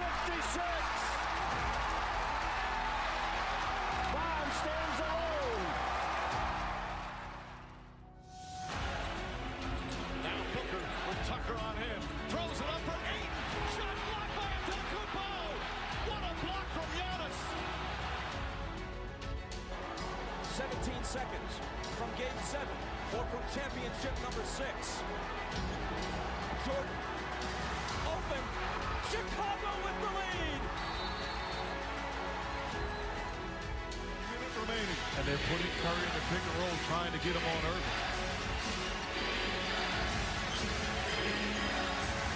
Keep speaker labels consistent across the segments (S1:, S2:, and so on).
S1: 56. Bond stands alone.
S2: Now Booker with Tucker on him. Throws it up for 8. Shot blocked by Antetokounmpo. What a block from Giannis.
S1: 17 seconds from game 7 or from championship number 6. Jordan open. Chicago with the lead.
S2: Minute remaining. And they're putting Curry in the pick and roll, trying to get him on Irving.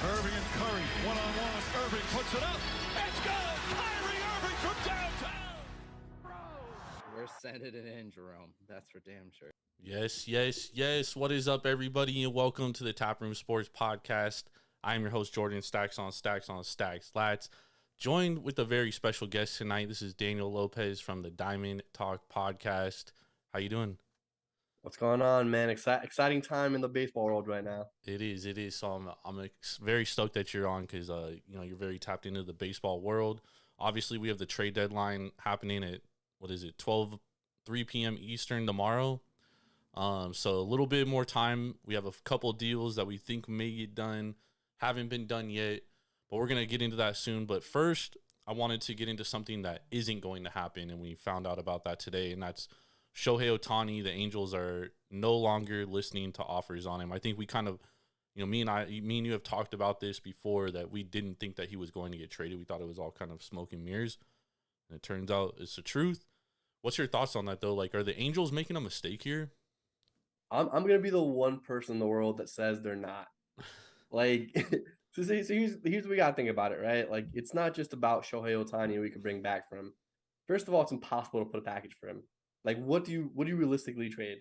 S2: Irving and Curry, one-on-one. Irving puts it up. It's good. Kyrie Irving from downtown.
S3: We're sending it in, Jerome. That's for damn sure.
S4: Yes. What is up, everybody, and welcome to the Taproom Sports Podcast. I'm your host, Jordan. Stacks on Stacks, lads. Joined with a very special guest tonight. This is Daniel Lopez from the Diamond Talk Podcast. How you doing?
S5: What's going on, man? Exciting time in the baseball world right now.
S4: It is. So I'm very stoked that you're on because you're very tapped into the baseball world. Obviously, we have the trade deadline happening at 3 p.m. Eastern tomorrow. So a little bit more time. We have a couple deals that we think may get done, haven't been done yet, but we're gonna get into that soon. But first, I wanted to get into something that isn't going to happen, and we found out about that today, and that's Shohei Ohtani. The Angels are no longer listening to offers on him. I think we kind of, me and you have talked about this before, that we didn't think that he was going to get traded. We thought it was all kind of smoke and mirrors, and it turns out it's the truth. What's your thoughts on that, though? Like, are the Angels making a mistake here?
S5: I'm gonna be the one person in the world that says they're not. Like, so here's what we gotta think about it, right? Like, it's not just about Shohei Ohtani we could bring back from him. First of all, it's impossible to put a package for him. Like, what do you realistically trade?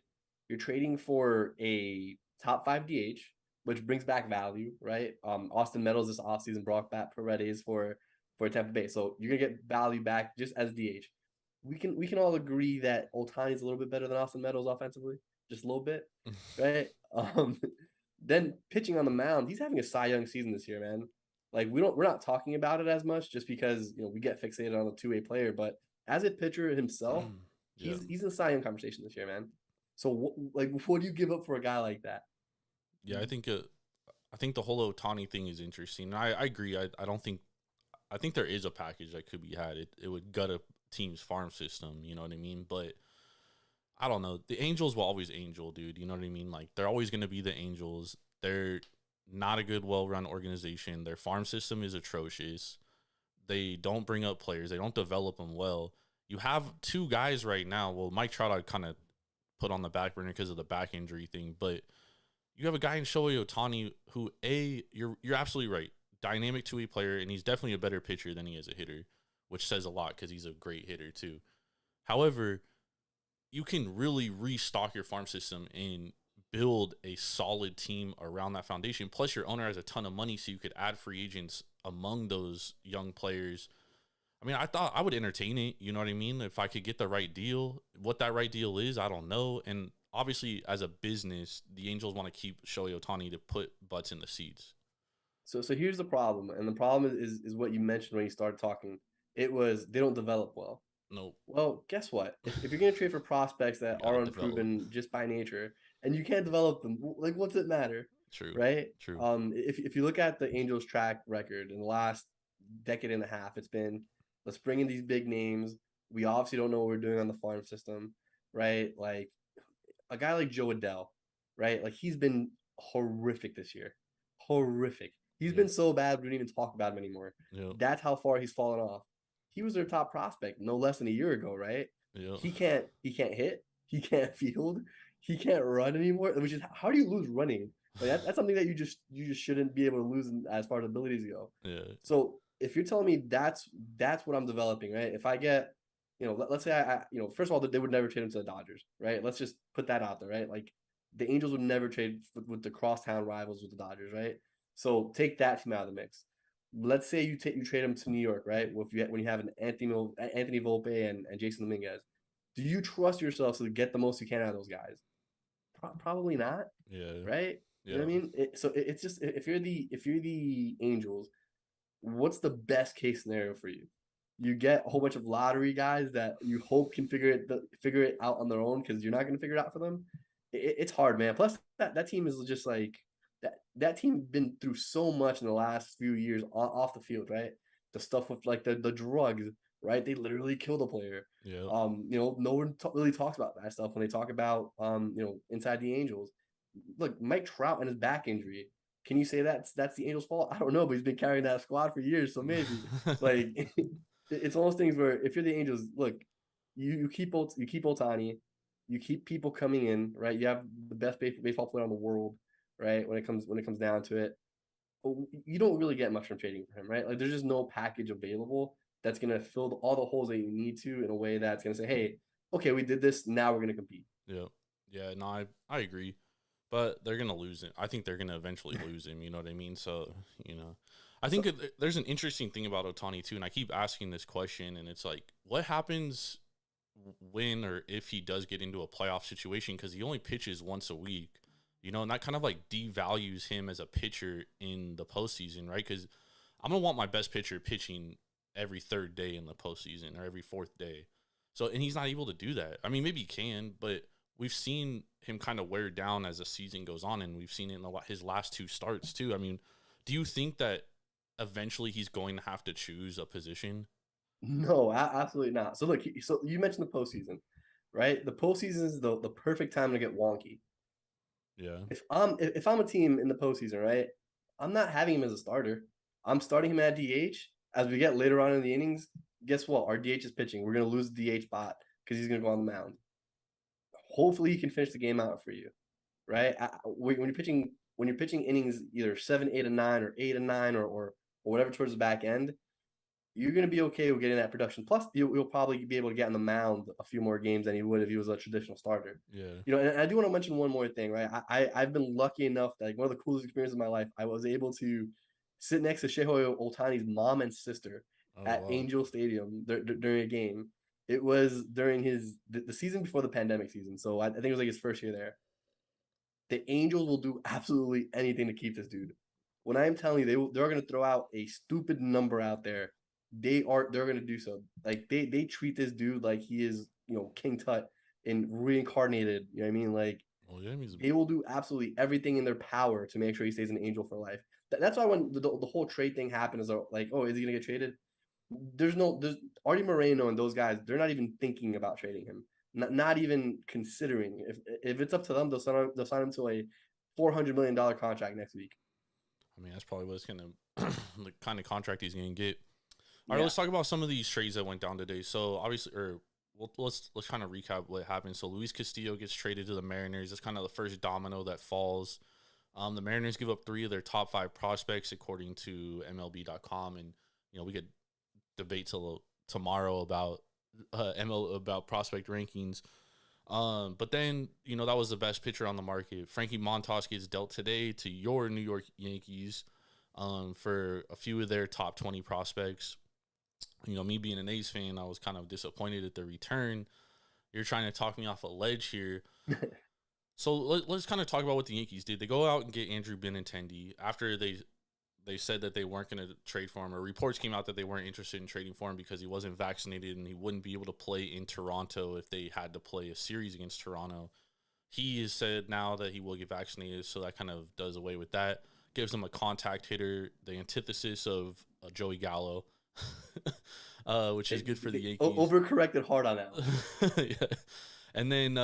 S5: You're trading for a top 5 DH, which brings back value, right? Austin Meadows this offseason brought back Paredes for Tampa Bay, so you're gonna get value back just as DH. We can all agree that Ohtani's a little bit better than Austin Meadows offensively, just a little bit, right? Then pitching on the mound, he's having a Cy Young season this year, man. Like, we're not talking about it as much just because we get fixated on the two-way player, but as a pitcher himself, he's in the Cy Young conversation this year, man. So what do you give up for a guy like that?
S4: Yeah, I think the whole Ohtani thing is interesting. I agree. I think there is a package that could be had. It would gut a team's farm system, you know what I mean? But I don't know. The Angels will always Angel, dude. You know what I mean? Like, they're always going to be the Angels. They're not a good, well-run organization. Their farm system is atrocious. They don't bring up players. They don't develop them well. You have 2 guys right now. Well, Mike Trout I kind of put on the back burner because of the back injury thing. But you have a guy in Shohei Ohtani who, you're absolutely right. Dynamic 2-way player, and he's definitely a better pitcher than he is a hitter, which says a lot because he's a great hitter too. However, you can really restock your farm system and build a solid team around that foundation. Plus, your owner has a ton of money, so you could add free agents among those young players. I mean, I thought I would entertain it, you know what I mean? If I could get the right deal. What that right deal is, I don't know. And obviously, as a business, the Angels want to keep Shohei Ohtani to put butts in the seats.
S5: So here's the problem, and the problem is what you mentioned when you started talking. It was they don't develop well.
S4: Nope.
S5: Well, guess what? If you're going to trade for prospects that are unproven just by nature, and you can't develop them, like, what's it matter?
S4: True.
S5: Right?
S4: True.
S5: If you look at the Angels' track record in the last decade and a half, it's been, let's bring in these big names. We obviously don't know what we're doing on the farm system, right? Like, a guy like Joe Adell, right? Like, he's been horrific this year. Horrific. He's been so bad we don't even talk about him anymore.
S4: Yep.
S5: That's how far he's fallen off. He was their top prospect no less than a year ago, right?
S4: Yep.
S5: He can't hit, he can't field, he can't run anymore. Which is, how do you lose running? Like, that's something that you just shouldn't be able to lose as far as abilities go.
S4: Yeah.
S5: So if you're telling me that's what I'm developing, right? If I get, let's say I first of all, they would never trade him to the Dodgers, right? Let's just put that out there, right? Like, the Angels would never trade with the crosstown rivals with the Dodgers, right? So take that team out of the mix. Let's say you trade him to New York, right? When you have an Anthony Volpe and Jason Dominguez, do you trust yourself to get the most you can out of those guys? Probably not.
S4: Yeah.
S5: Right.
S4: Yeah.
S5: You know what I mean? It's just, if you're the Angels, what's the best case scenario for you? You get a whole bunch of lottery guys that you hope can figure it out on their own because you're not going to figure it out for them. It's hard, man. Plus, that team is just like that team been through so much in the last few years off the field, right? The stuff with like the drugs, right? They literally killed a player.
S4: Yeah.
S5: No one really talks about that stuff when they talk about inside the Angels. Look, Mike Trout and his back injury. Can you say that's the Angels' fault? I don't know, but he's been carrying that squad for years, so maybe. Like, it's one of those things where if you're the Angels, look, you keep Ohtani, you keep people coming in, right? You have the best baseball player in the world, right? When it comes down to it, but you don't really get much from trading for him, right? Like, there's just no package available that's gonna fill all the holes that you need to in a way that's gonna say, hey, okay, we did this, now we're gonna compete.
S4: Yeah. No, I agree. But they're going to lose it. I think they're going to eventually lose him. You know what I mean? So, I think there's an interesting thing about Ohtani, too. And I keep asking this question. And it's like, what happens when or if he does get into a playoff situation? Because he only pitches once a week. And that kind of like devalues him as a pitcher in the postseason, right? Because I'm going to want my best pitcher pitching every third day in the postseason or every fourth day. So, and he's not able to do that. I mean, maybe he can, but we've seen him kind of wear down as the season goes on, and we've seen it in his last two starts too. I mean, do you think that eventually he's going to have to choose a position?
S5: No, absolutely not. So look, so you mentioned the postseason, right? The postseason is the perfect time to get wonky.
S4: Yeah.
S5: If I'm a team in the postseason, right, I'm not having him as a starter. I'm starting him at DH. As we get later on in the innings, guess what? Our DH is pitching. We're gonna lose the DH spot because he's gonna go on the mound. Hopefully he can finish the game out for you, right? When you're pitching innings either 7, 8, and 9, or 8 and 9, or whatever towards the back end, you're going to be okay with getting that production. Plus, you'll probably be able to get on the mound a few more games than you would if he was a traditional starter.
S4: Yeah.
S5: And I do want to mention one more thing, right? I've been lucky enough that like one of the coolest experiences of my life, I was able to sit next to Shohei Ohtani's mom and sister at Angel Stadium during a game. It was during the season before the pandemic season. So I think it was like his first year there. The Angels will do absolutely anything to keep this dude. When I'm telling you, they're going to throw out a stupid number out there. They're going to do so. Like they treat this dude like he is, King Tut and reincarnated. You know what I mean? Like, they will do absolutely everything in their power to make sure he stays an Angel for life. That's why when the whole trade thing happened, is like, oh, is he going to get traded? There's Artie Moreno and those guys, they're not even thinking about trading him. Not even considering. If it's up to them, they'll sign him to a $400 million contract next week.
S4: I mean, that's probably what it's gonna the kind of contract he's gonna get. All right, let's talk about some of these trades that went down today. So obviously, let's kind of recap what happened. So Luis Castillo gets traded to the Mariners. That's kind of the first domino that falls. The Mariners give up 3 of their top 5 prospects according to MLB.com, and we could debate till tomorrow about about prospect rankings. But then, that was the best pitcher on the market. Frankie Montas gets dealt today to your New York Yankees for a few of their top 20 prospects. Me being an A's fan, I was kind of disappointed at the return. You're trying to talk me off a ledge here. So let's kind of talk about what the Yankees did. They go out and get Andrew Benintendi after they said that they weren't going to trade for him, or reports came out that they weren't interested in trading for him because he wasn't vaccinated and he wouldn't be able to play in Toronto if they had to play a series against Toronto. He has said now that he will get vaccinated, so that kind of does away with that. Gives them a contact hitter, the antithesis of Joey Gallo, which is good for the Yankees.
S5: Overcorrected hard on that one.
S4: Yeah. And then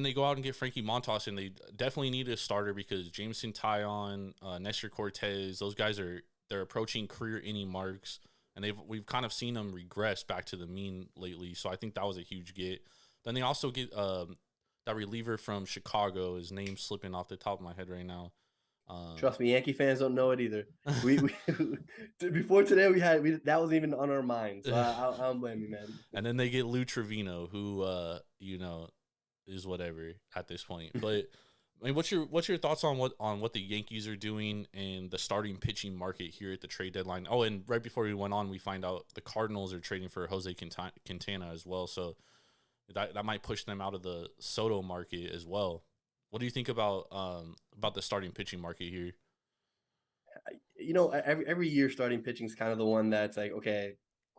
S4: they go out and get Frankie Montas, and they definitely need a starter because Jameson Taillon, Nestor Cortez, those guys they're approaching career inning marks, and we've kind of seen them regress back to the mean lately. So I think that was a huge get. Then they also get that reliever from Chicago. His name's slipping off the top of my head right now.
S5: Trust me, Yankee fans don't know it either. We before today that wasn't even on our minds. So I don't blame you, man.
S4: And then they get Lou Trevino, who is whatever at this point. But I mean, what's your thoughts on what the Yankees are doing and the starting pitching market here at the trade deadline? Oh, and right before we went on, we find out the Cardinals are trading for Jose Quintana as well. So that might push them out of the Soto market as well. What do you think about the starting pitching market here?
S5: every year starting pitching is kind of the one that's like, okay,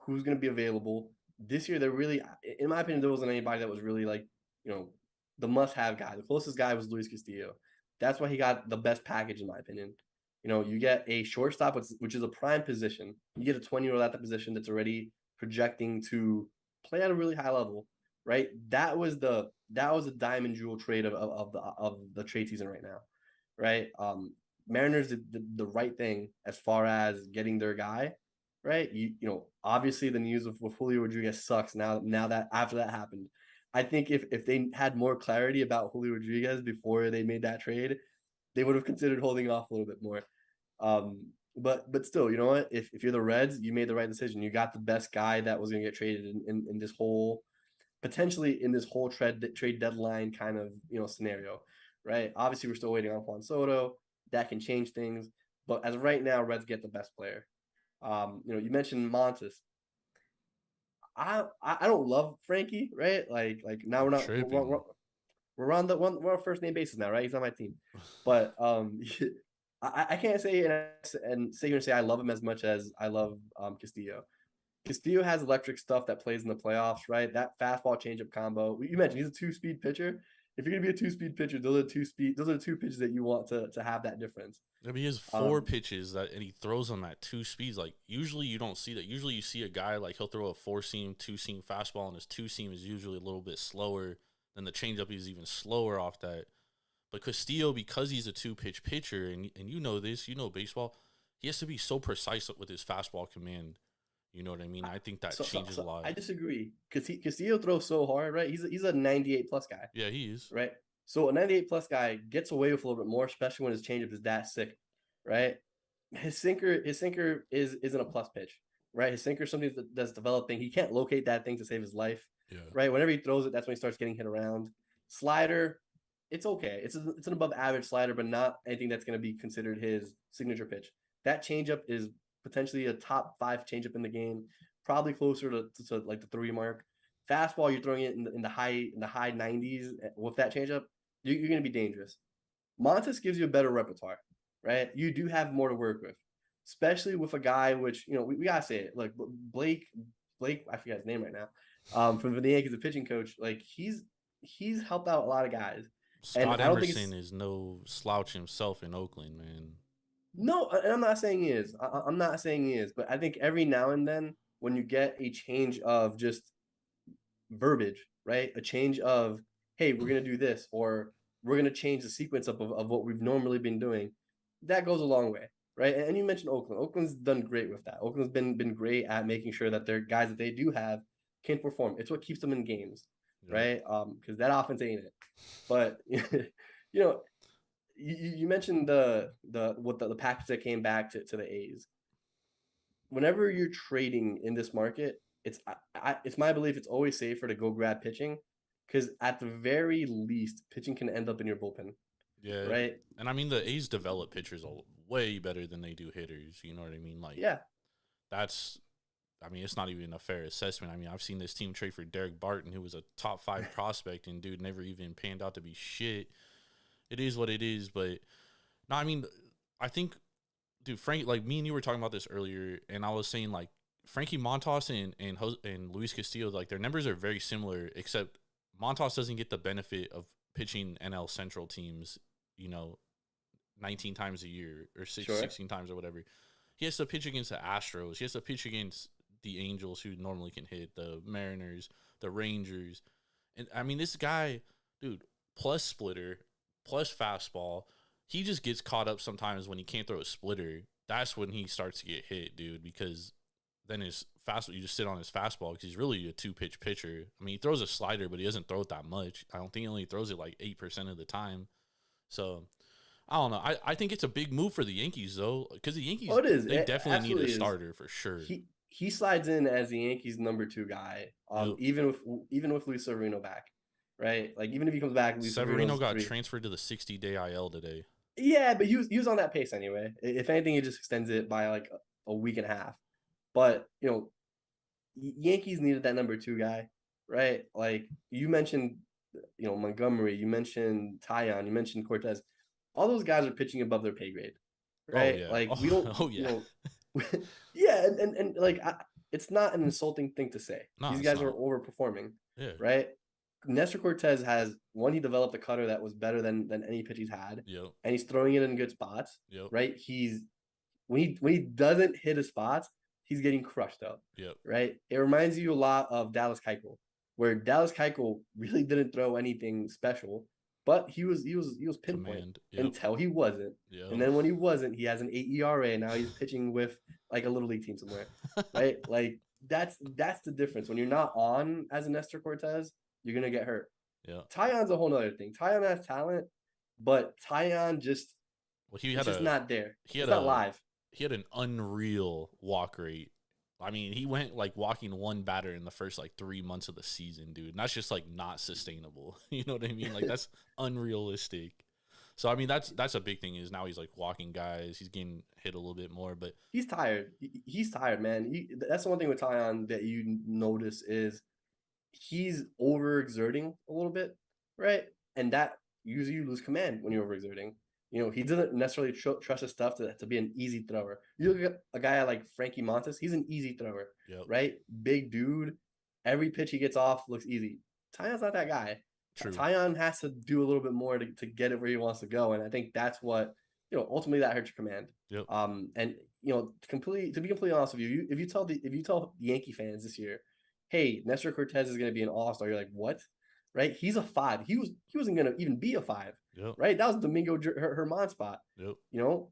S5: who's going to be available this year? They're really, in my opinion, there wasn't anybody that was really like, the must-have guy. The closest guy was Luis Castillo. That's why he got the best package, in my opinion. You get a shortstop, which is a prime position. You get a 20-year-old at the position that's already projecting to play at a really high level, right? That was a diamond jewel trade of the trade season right now, right? Mariners did the right thing as far as getting their guy, right? Obviously the news with Julio Rodriguez sucks now that after that happened. I think if they had more clarity about Julio Rodriguez before they made that trade, they would have considered holding off a little bit more. But still, you know what? If you're the Reds, you made the right decision. You got the best guy that was going to get traded in this whole, potentially in this whole trade deadline kind of scenario, right? Obviously, we're still waiting on Juan Soto. That can change things, but as of right now, Reds get the best player. You mentioned Montes. I don't love Frankie, right? Like now we're on we're on first name basis now, right? He's on my team, but I can't say and sit here and say I love him as much as I love Castillo. Castillo has electric stuff that plays in the playoffs, right? That fastball changeup combo. You mentioned he's a 2-speed pitcher. If you're gonna be a 2-speed pitcher, those are the two pitches that you want to have that difference.
S4: I mean, he has 4 pitches and he throws them at 2 speeds. Like usually you don't see that. Usually you see a guy like he'll throw a 4-seam, 2-seam fastball, and his 2-seam is usually a little bit slower. Then the changeup is even slower off that. But Castillo, because he's a 2-pitch pitcher, and you know this, you know baseball, he has to be so precise with his fastball command. You know what I mean? I think that changes a lot.
S5: I disagree because Castillo throws so hard, right? He's a 98 plus guy.
S4: Yeah, he is.
S5: Right. So a 98 plus guy gets away with a little bit more, especially when his changeup is that sick, right? His sinker isn't a plus pitch, right? His sinker is something that's developing. He can't locate that thing to save his life, right? Whenever he throws it, that's when he starts getting hit around. Slider, it's okay. It's an above average slider, but not anything that's going to be considered his signature pitch. That changeup is potentially a top 5 changeup in the game, probably closer to like the 3 mark. Fastball, you're throwing it in the high 90s with that changeup, you're going to be dangerous. Montes gives you a better repertoire, right? You do have more to work with, especially with a guy which we gotta say it, like Blake, I forget his name right now, from the Yankees, the pitching coach. Like he's helped out a lot of guys.
S4: Scott Emerson is no slouch himself in Oakland, man.
S5: No, and I'm not saying he is. I'm not saying he is, but I think every now and then when you get a change of just verbiage, right? A change of, hey, we're going to do this, or we're going to change the sequence of what we've normally been doing, that goes a long way, right? And you mentioned Oakland. Oakland's done great with that. Oakland's been great at making sure that their guys that they do have can perform. It's what keeps them in games, right? Because that offense ain't it. But, you mentioned the package that came back to the A's. Whenever you're trading in this market, it's my belief it's always safer to go grab pitching, because at the very least, pitching can end up in your bullpen.
S4: Yeah.
S5: Right.
S4: And I mean, the A's develop pitchers way better than they do hitters. You know what I mean? Like,
S5: yeah.
S4: It's not even a fair assessment. I mean, I've seen this team trade for Derek Barton, who was a top 5 prospect, and dude never even panned out to be shit. It is what it is, but no, I mean, I think, dude, Frank, like me and you were talking about this earlier, and I was saying like Frankie Montas and Luis Castillo, like their numbers are very similar, except Montas doesn't get the benefit of pitching NL Central teams, 19 times a year or 16 times or whatever. He has to pitch against the Astros. He has to pitch against the Angels, who normally can hit, the Mariners, the Rangers. And I mean, this guy, dude, plus splitter, plus fastball, he just gets caught up sometimes when he can't throw a splitter. That's when he starts to get hit, dude, because then his fastball, you just sit on his fastball because he's really a 2-pitch pitcher. I mean, he throws a slider, but he doesn't throw it that much. I don't think he only throws it like 8% of the time. So, I don't know. I think it's a big move for the Yankees, though, because the Yankees, they definitely need a starter for sure.
S5: He slides in as the Yankees' number 2 guy, even with Luis Severino back. Right, like even if he comes back,
S4: Severino got transferred to the 60-day IL today.
S5: Yeah, but he was on that pace anyway. If anything, it just extends it by like a week and a half. But Yankees needed that number 2 guy, right? Like you mentioned, Montgomery, you mentioned Tyon, you mentioned Cortez. All those guys are pitching above their pay grade, right?
S4: yeah.
S5: Like
S4: Oh,
S5: we don't,
S4: oh yeah.
S5: yeah, and like it's not an insulting thing to say.
S4: No,
S5: These
S4: it's
S5: guys are
S4: not.
S5: overperforming,
S4: Yeah.
S5: right? Nestor Cortez has one. He developed a cutter that was better than any pitch he's had,
S4: Yep.
S5: and he's throwing it in good spots,
S4: Yep.
S5: right? He's when he doesn't hit his spots, he's getting crushed up,
S4: Yep.
S5: right? It reminds you a lot of Dallas Keuchel, where Dallas Keuchel really didn't throw anything special, but he was pinpoint
S4: Command. Yep.
S5: until he wasn't,
S4: Yep.
S5: and then when he wasn't, he has an 8 ERA, and now he's pitching with like a little league team somewhere, right? Like that's the difference. When you're not on as a Nestor Cortez, you're gonna get hurt.
S4: Yeah.
S5: Tyone's a whole other thing. Tyon has talent, but Tyon just
S4: Well, he
S5: it's
S4: had
S5: just not there.
S4: he
S5: It's
S4: had
S5: not
S4: a
S5: live.
S4: he had an unreal walk rate. I mean, he went like walking one batter in the first like 3 months of the season, dude. And that's just like not sustainable. You know what I mean? Like that's unrealistic. So I mean, that's a big thing is now he's like walking guys. He's getting hit a little bit more, but
S5: He's tired. He's tired, man. That's the one thing with Tyon that you notice is he's overexerting a little bit, right? And that usually you lose command when you're overexerting. You know, he doesn't necessarily trust his stuff to be an easy thrower. You look at a guy like Frankie Montas, he's an easy thrower,
S4: yep.
S5: right? Big dude. Every pitch he gets off looks easy. Tyon's not that guy.
S4: True.
S5: Tyon has to do a little bit more to get it where he wants to go. And I think that's what, ultimately that hurts your command.
S4: Yep.
S5: And to be completely honest with you, if you tell the Yankee fans this year, hey, Nestor Cortez is going to be an all-star, you're like, what? Right? He's a 5. He wasn't going to even be a 5.
S4: Yep.
S5: Right? That was Domingo Herman spot.
S4: Yep.
S5: You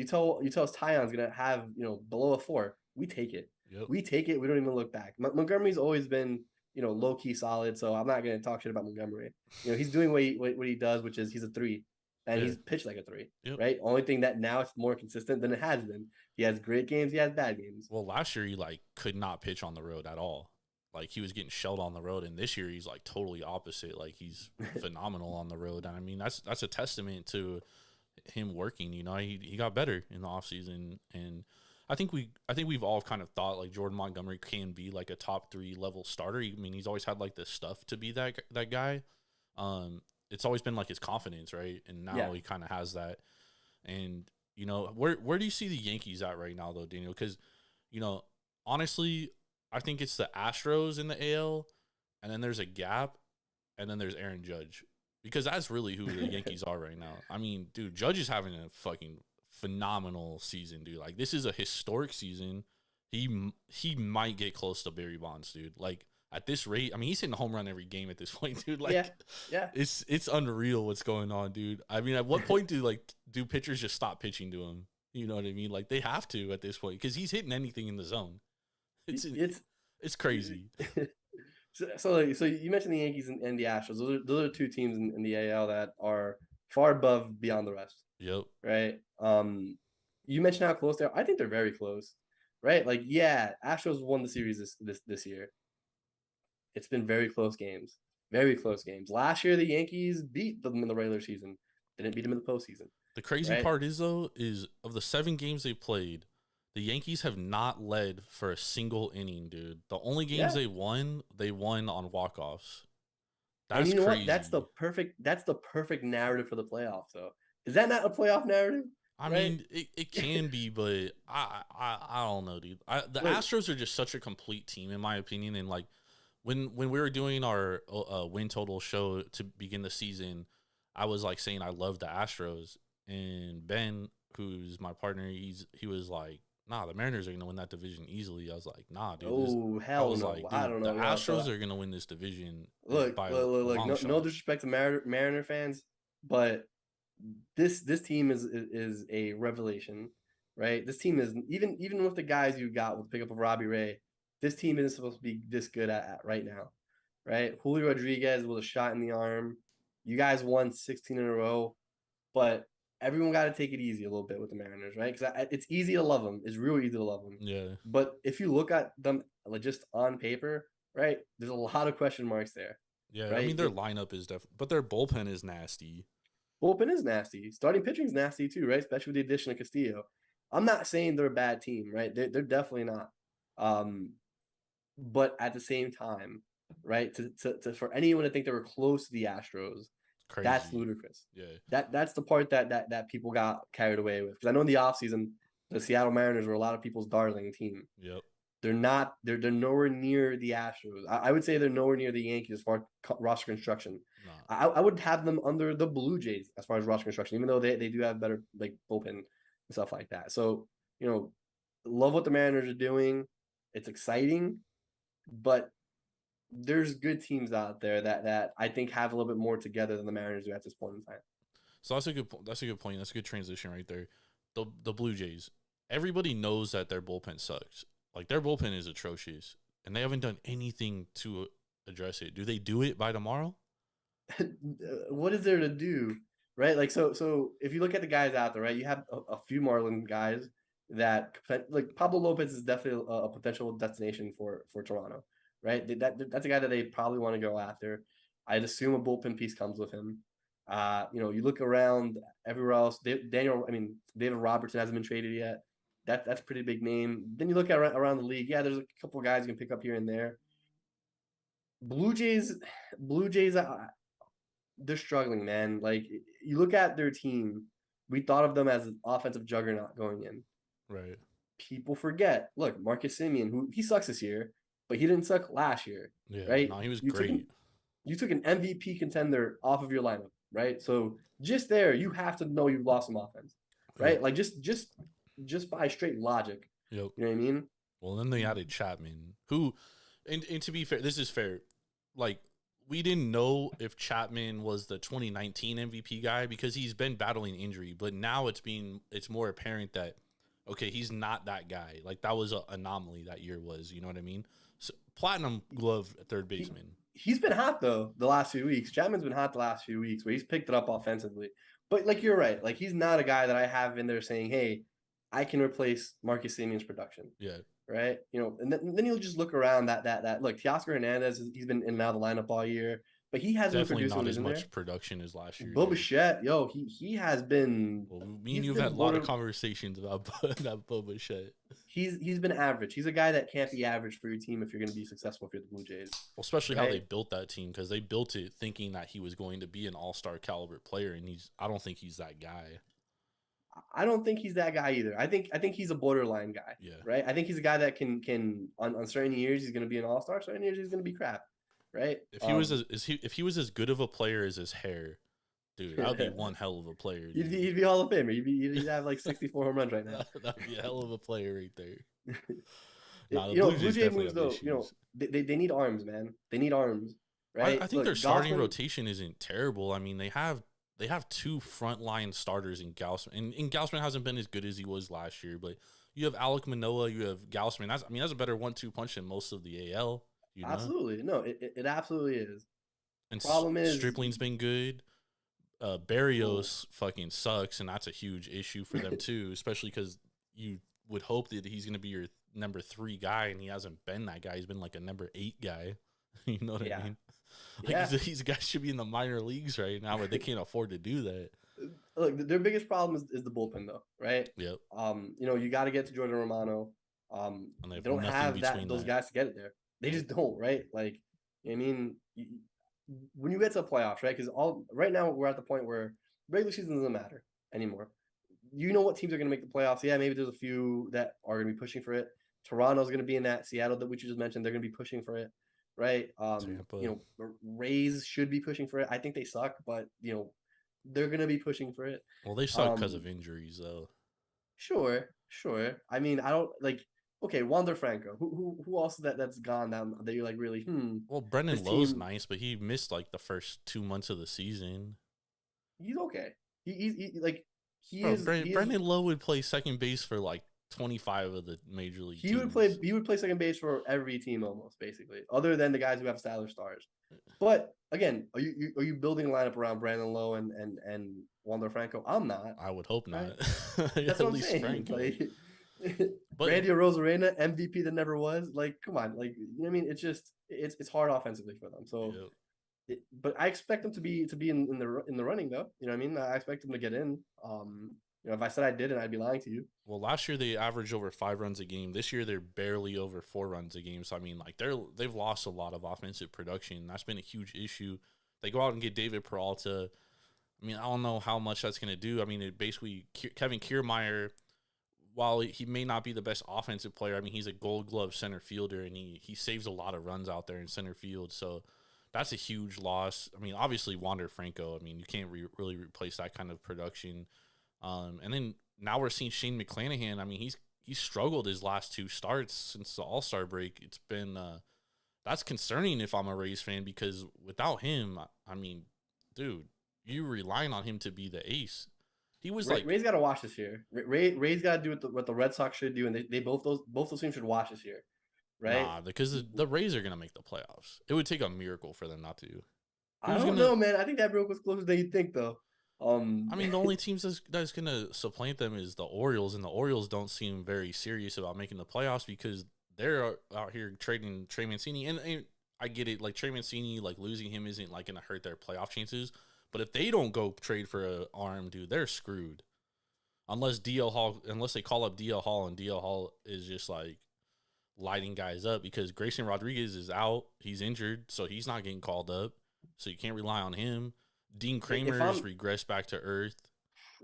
S5: tell us Tyon's going to have, below a 4. We take it.
S4: Yep.
S5: We take it. We don't even look back. Montgomery's always been, low-key solid, so I'm not going to talk shit about Montgomery. He's doing what he does, which is he's a 3. And he's pitched like a 3,
S4: yep.
S5: right? Only thing that now it's more consistent than it has been. He has great games. He has bad games.
S4: Well, last year he like could not pitch on the road at all. Like he was getting shelled on the road, and this year he's like totally opposite. Like he's phenomenal on the road, and I mean that's a testament to him working. He got better in the offseason, and I think we've all kind of thought like Jordan Montgomery can be like a top 3 level starter. I mean he's always had like the stuff to be that guy. It's always been like his confidence, right? And now he kind of has that. And where do you see the Yankees at right now though, Daniel? Because honestly, I think it's the Astros in the AL, and then there's a gap, and then there's Aaron Judge. Because that's really who the Yankees are right now. I mean, dude, Judge is having a fucking phenomenal season, dude. Like, this is a historic season. He might get close to Barry Bonds, dude. Like, at this rate, I mean, he's hitting a home run every game at this point, dude. Like,
S5: yeah.
S4: It's unreal what's going on, dude. I mean, at what point do pitchers just stop pitching to him? You know what I mean? Like, they have to at this point because he's hitting anything in the zone. It's crazy.
S5: So you mentioned the Yankees and the Astros. Those are 2 teams in the AL that are far above beyond the rest.
S4: Yep.
S5: Right. You mentioned how close they are. I think they're very close. Right. Like, yeah, Astros won the series this year. It's been very close games. Very close games. Last year, the Yankees beat them in the regular season. Didn't beat them in the postseason.
S4: The crazy part is of the 7 games they played, the Yankees have not led for a single inning, dude. The only games they won on walk-offs. That's
S5: and you know
S4: crazy.
S5: what? That's the perfect narrative for the playoffs, though. Is that not a playoff narrative?
S4: I mean, it can be, but I don't know, dude. Astros are just such a complete team, in my opinion. And like when we were doing our win total show to begin the season, I was like saying I love the Astros, and Ben, who's my partner, he was like, nah, the Mariners are going to win that division easily. I was like, nah, dude.
S5: Oh, hell no.
S4: Like,
S5: I don't know.
S4: The Astros are going to win this division.
S5: Look. No disrespect to Mariner fans, but this team is a revelation, right? This team is, even with the guys you got with the pickup of Robbie Ray, this team isn't supposed to be this good at right now, right? Julio Rodriguez with a shot in the arm. You guys won 16 in a row, but everyone got to take it easy a little bit with the Mariners, right? Because it's easy to love them. It's real easy to love them.
S4: Yeah.
S5: But if you look at them like just on paper, right, there's a lot of question marks there.
S4: Yeah,
S5: right?
S4: I mean, their lineup is definitely, but their bullpen is nasty.
S5: Bullpen is nasty. Starting pitching is nasty too, right? Especially with the addition of Castillo. I'm not saying they're a bad team, right? They're definitely not. But at the same time, right, to for anyone to think they were close to the Astros,
S4: crazy.
S5: That's ludicrous.
S4: Yeah.
S5: That's the part that people got carried away with. Because I know in the offseason, the Seattle Mariners were a lot of people's darling team.
S4: Yep.
S5: They're not. They're nowhere near the Astros. I would say they're nowhere near the Yankees as far as roster construction.
S4: Nah.
S5: I would have them under the Blue Jays as far as roster construction, even though they do have better like bullpen and stuff like that. So love what the Mariners are doing. It's exciting, but there's good teams out there that I think have a little bit more together than the Mariners do at this point in time.
S4: So that's a good point. That's a good transition right there. The Blue Jays. Everybody knows that their bullpen sucks. Like, their bullpen is atrocious, and they haven't done anything to address it. Do they do it by tomorrow?
S5: What is there to do, right? Like, so if you look at the guys out there, right, you have a few Marlin guys that, like, Pablo Lopez is definitely a potential destination for Toronto, right? That's a guy that they probably want to go after. I'd assume a bullpen piece comes with him. You look around everywhere else. David Robertson hasn't been traded yet. That's a pretty big name. Then you look at around the league. Yeah, there's a couple of guys you can pick up here and there. Blue Jays, they're struggling, man. Like, you look at their team. We thought of them as an offensive juggernaut going in.
S4: Right.
S5: People forget. Look, Marcus Semien, who he sucks this year, but he didn't suck last year.
S4: Yeah.
S5: Right.
S4: No, he was great.
S5: You took an MVP contender off of your lineup, right? So just there, you have to know you've lost some offense, right?
S4: Yep.
S5: Like just by straight logic.
S4: Yep.
S5: You know what I mean?
S4: Well, then they added Chapman, who, and to be fair, this is fair. Like, we didn't know if Chapman was the 2019 MVP guy because he's been battling injury, but now it's more apparent that, okay, he's not that guy. Like, that was an anomaly that year was, you know what I mean? So, platinum glove third baseman.
S5: He's been hot though the last few weeks. Chapman's been hot the last few weeks where he's picked it up offensively. But like, you're right. Like, he's not a guy that I have in there saying, hey, I can replace Marcus Semien's production.
S4: Yeah.
S5: Right. And then you'll just look around that look, Teoscar Hernandez, he's been in and out of the lineup all year, but he hasn't
S4: definitely
S5: been producing
S4: not as much
S5: there.
S4: production as last year.
S5: Bo Bichette, he has been.
S4: Well, me and you've had a lot of conversations about that Bo Bichette.
S5: He's been average. He's a guy that can't be average for your team if you're going to be successful for the Blue Jays.
S4: Well, especially how they built that team, because they built it thinking that he was going to be an all-star caliber player, and I don't think he's that guy.
S5: I don't think he's that guy either. I think he's a borderline guy.
S4: Yeah.
S5: Right. I think he's a guy that can on certain years he's going to be an all-star, certain years he's going to be crap. Right.
S4: If he was as good of a player as his hair, dude, that would be one hell of a player.
S5: He'd be Hall of Famer. He'd have like 64 home runs right now.
S4: That'd be a hell of a player right there.
S5: Blue Jay moves though. They need arms, man. They need arms. Right.
S4: I think their starting rotation isn't terrible. I mean, they have two frontline starters in Gausman, and Gausman hasn't been as good as he was last year. But you have Alek Manoah, you have Gausman. That's a better 1-2 punch than most of the AL. You know?
S5: Absolutely, no, it absolutely is.
S4: And
S5: problem is
S4: Stripling's been good. Barrios fucking sucks, and that's a huge issue for them too, especially because you would hope that he's going to be your number 3 guy, and he hasn't been that guy. He's been like a number 8 guy. You know what I mean? Like, these guys should be in the minor leagues right now, but they can't afford to do that.
S5: Look, their biggest problem is the bullpen, though, right?
S4: Yep.
S5: You got to get to Jordan Romano.
S4: And
S5: they don't have those guys to get it there. They just don't, right? Like, I mean, when you get to the playoffs, right? Because right now we're at the point where regular season doesn't matter anymore. You know what teams are going to make the playoffs? Yeah, maybe there's a few that are going to be pushing for it. Toronto's going to be in that. Seattle that we just mentioned, they're going to be pushing for it. Right. Rays should be pushing for it. I think they suck, but they're gonna be pushing for it.
S4: Well, they suck because of injuries, though.
S5: Sure. I mean, I don't like. Okay, Wander Franco. Who else that's gone down that you're like really?
S4: Well, Brendan Lowe's nice, but he missed like the first 2 months of the season.
S5: He's okay.
S4: Brendan Lowe would play second base for like 25 of the major league teams.
S5: He would play second base for every team almost, basically, other than the guys who have stellar stars. But again, are you building a lineup around Brandon Lowe and Wander Franco? I'm not.
S4: I would hope not.
S5: Right? That's what I'm saying. But Randy Rosarena, MVP that never was. Like, come on, like, you know what I mean? It's just it's hard offensively for them. So, but I expect them to be in the running though. You know what I mean? I expect them to get in. If I said I didn't, I'd be lying to you.
S4: Well, last year they averaged over 5 runs a game. This year they're barely over 4 runs a game. So I mean, like they've lost a lot of offensive production. That's been a huge issue. They go out and get David Peralta. I mean, I don't know how much that's going to do. I mean, it basically Kevin Kiermaier, while he may not be the best offensive player, I mean, he's a Gold Glove center fielder, and he saves a lot of runs out there in center field. So that's a huge loss. I mean, obviously Wander Franco. I mean, you can't really replace that kind of production. And then now we're seeing Shane McClanahan. I mean, he's struggled his last 2 starts since the All-Star break. It's been that's concerning if I'm a Rays fan, because without him, I mean, dude, you relying on him to be the ace. He was
S5: Rays got to watch this year. Rays got to do what the Red Sox should do, and they both those teams should watch this year, right?
S4: Nah, because the Rays are gonna make the playoffs. It would take a miracle for them not to.
S5: I don't know, man. I think that miracle was closer than you think, though.
S4: I mean, the only teams that's gonna supplant them is the Orioles, and the Orioles don't seem very serious about making the playoffs because they're out here trading Trey Mancini, and I get it. Like Trey Mancini, like losing him isn't like gonna hurt their playoff chances. But if they don't go trade for an arm, dude, they're screwed. Unless they call up DL Hall, and DL Hall is just like lighting guys up, because Grayson Rodriguez is out. He's injured, so he's not getting called up. So you can't rely on him. Dean Kramer has regressed back to earth.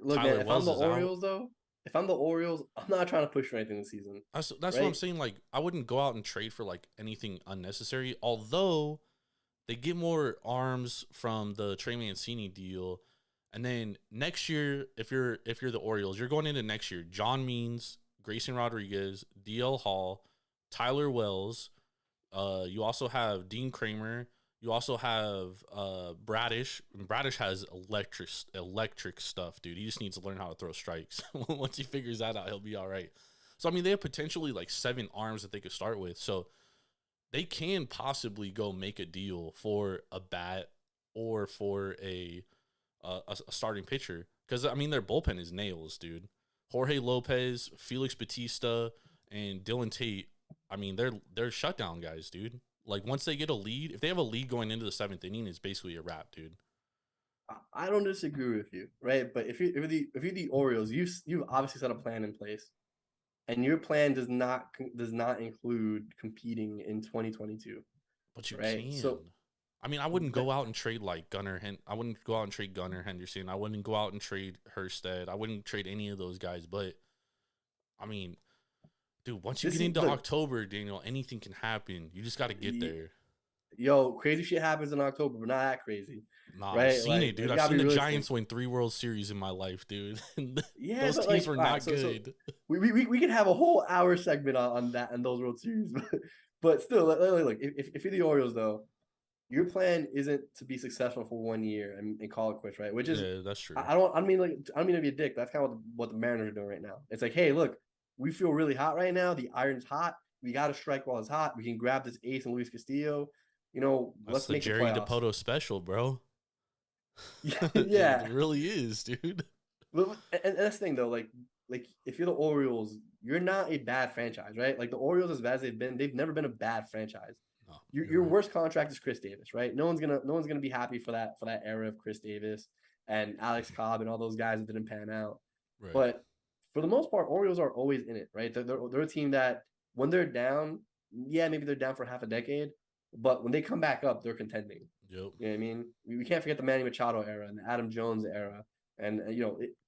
S5: Look, man, if I'm the Orioles, though, if I'm the Orioles, I'm not trying to push for anything this season.
S4: That's what I'm saying. Like, I wouldn't go out and trade for like anything unnecessary, although they get more arms from the Trey Mancini deal. And then next year, if you're the Orioles, you're going into next year. John Means, Grayson Rodriguez, DL Hall, Tyler Wells. You also have Dean Kramer. You also have Bradish. Bradish has electric stuff, dude. He just needs to learn how to throw strikes. Once he figures that out, he'll be all right. So, I mean, they have potentially like 7 arms that they could start with. So they can possibly go make a deal for a bat or for a starting pitcher, because I mean their bullpen is nails, dude. Jorge Lopez, Felix Bautista, and Dylan Tate. I mean they're shutdown guys, dude. Like once they get a lead, if they have a lead going into the 7th inning, it's basically a wrap, dude.
S5: I don't disagree with you, right? But if you're the Orioles, you've obviously set a plan in place. And your plan does not include competing in 2022.
S4: But you
S5: right?
S4: can.
S5: So,
S4: I mean, I wouldn't go out and trade like I wouldn't go out and trade Gunnar Henderson. I wouldn't go out and trade Hurstead. I wouldn't trade any of those guys. But I mean, dude, once you get into October, Daniel, anything can happen. You just got to get there.
S5: Yo, crazy shit happens in October, but not that crazy.
S4: Nah,
S5: right?
S4: I've seen it, dude. I've seen the Giants win 3 World Series in my life, dude.
S5: Yeah,
S4: those teams were not good.
S5: So we could have a whole hour segment on that and those World Series, but still, look, if you're the Orioles, though, your plan isn't to be successful for 1 year and call it quits, right? Which is,
S4: that's true.
S5: I don't mean to be a dick. That's kind of what the Mariners are doing right now. It's like, hey, look, we feel really hot right now. The iron's hot. We got to strike while it's hot. We can grab this ace and Luis Castillo. You know,
S4: let's make the Jerry DiPoto special, bro.
S5: Yeah,
S4: it really is, dude.
S5: And that's the thing, though. Like if you're the Orioles, you're not a bad franchise, right? Like the Orioles, as bad as they've never been a bad franchise. No, your worst contract is Chris Davis, right? No one's gonna be happy for that era of Chris Davis and Alex Cobb and all those guys that didn't pan out. Right. But for the most part, Orioles are always in it, right? They're a team that when they're down, yeah, maybe they're down for half a decade, but when they come back up, they're contending.
S4: Yep.
S5: You know what I mean? We can't forget the Manny Machado era and the Adam Jones era, and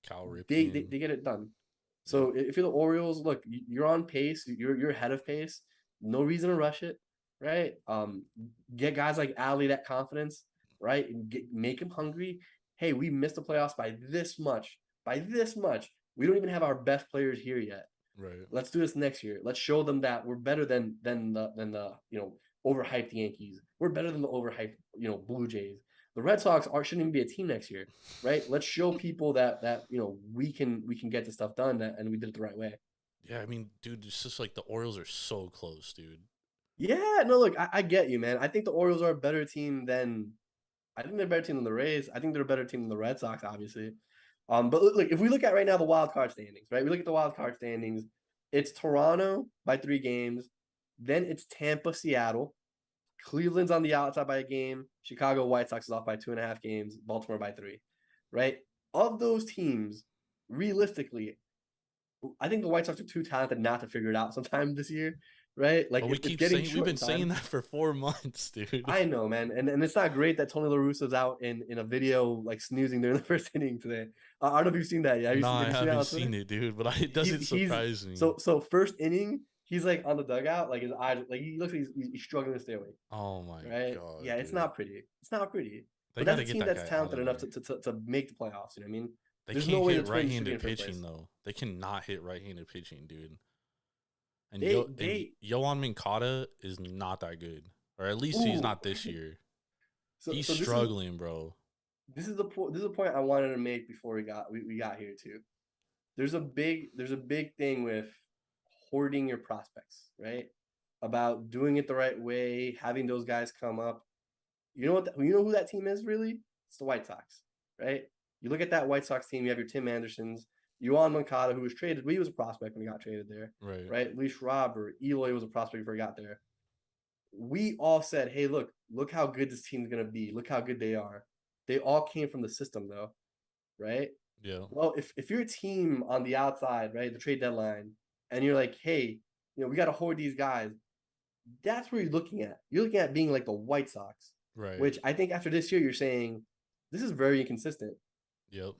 S4: Cal Ripken.
S5: They get it done. So if you're the Orioles, look, you're on pace. You're ahead of pace. No reason to rush it, right? Get guys like Ali that confidence, right? And make them hungry. Hey, we missed the playoffs by this much. We don't even have our best players here yet.
S4: Right.
S5: Let's do this next year. Let's show them that we're better than the overhyped Yankees. We're better than the overhyped Blue Jays. The Red Sox shouldn't even be a team next year, right? Let's show people that we can get this stuff done and we did it the right way.
S4: Yeah, I mean, dude, it's just like the Orioles are so close, dude.
S5: Yeah, no, look, I get you, man. I think the Orioles are a better team than the Rays. I think they're a better team than the Red Sox, obviously. But look, if we look at right now the wild card standings, right? We look at the wild card standings. It's Toronto by 3 games. Then it's Tampa, Seattle. Cleveland's on the outside by a game. Chicago White Sox is off by 2.5 games. Baltimore by 3, right? Of those teams, realistically, I think the White Sox are too talented not to figure it out sometime this year, right? Like
S4: But we
S5: it's
S4: keep
S5: getting
S4: saying we've
S5: short
S4: been
S5: in
S4: saying
S5: time.
S4: that for 4 months, dude.
S5: I know, man, and it's not great that Tony La Russa's out in a video like snoozing during the first inning today. I don't know if you've seen that yet.
S4: No,
S5: Have
S4: I
S5: you seen that
S4: haven't
S5: on Twitter?
S4: seen it, dude. But it doesn't
S5: He's
S4: surprise me.
S5: so first inning, he's like on the dugout, like his eyes, like he looks like he's struggling to stay awake.
S4: Oh my
S5: Right?
S4: god,
S5: Yeah, it's
S4: dude.
S5: not pretty. It's not pretty.
S4: They
S5: But
S4: got
S5: that's
S4: to
S5: a
S4: get
S5: team
S4: that
S5: that's
S4: guy out
S5: talented
S4: of
S5: enough
S4: there.
S5: to make the playoffs. You know what I mean?
S4: They
S5: There's
S4: can't
S5: no way the
S4: hit
S5: Twins should be in
S4: right-handed
S5: first
S4: pitching
S5: place.
S4: though. They cannot hit right-handed pitching, dude. And
S5: They
S4: Yohan Moncada is not that good, or at least he's
S5: ooh.
S4: not this year.
S5: So
S4: He's
S5: so
S4: struggling, bro.
S5: this is the point I wanted to make before we got here too. There's a big thing with hoarding your prospects, right? About doing it the right way, having those guys come up. You know you know who that team is really? It's the White Sox, right? You look at that White Sox team. You have your Tim Andersons, Yohan Moncada, who was traded. He was a prospect when he got traded there,
S4: Right.
S5: right? Luis Robert, Eloy was a prospect before he got there. We all said, "Hey, look how good this team's gonna be. Look how good they are." They all came from the system, though, right?
S4: Yeah.
S5: Well, if you're a team on the outside, right, the trade deadline, and you're like, "Hey, we got to hoard these guys," that's where you're looking at. You're looking at being like the White Sox,
S4: Right.
S5: which I think after this year, you're saying this is very inconsistent.
S4: Yep.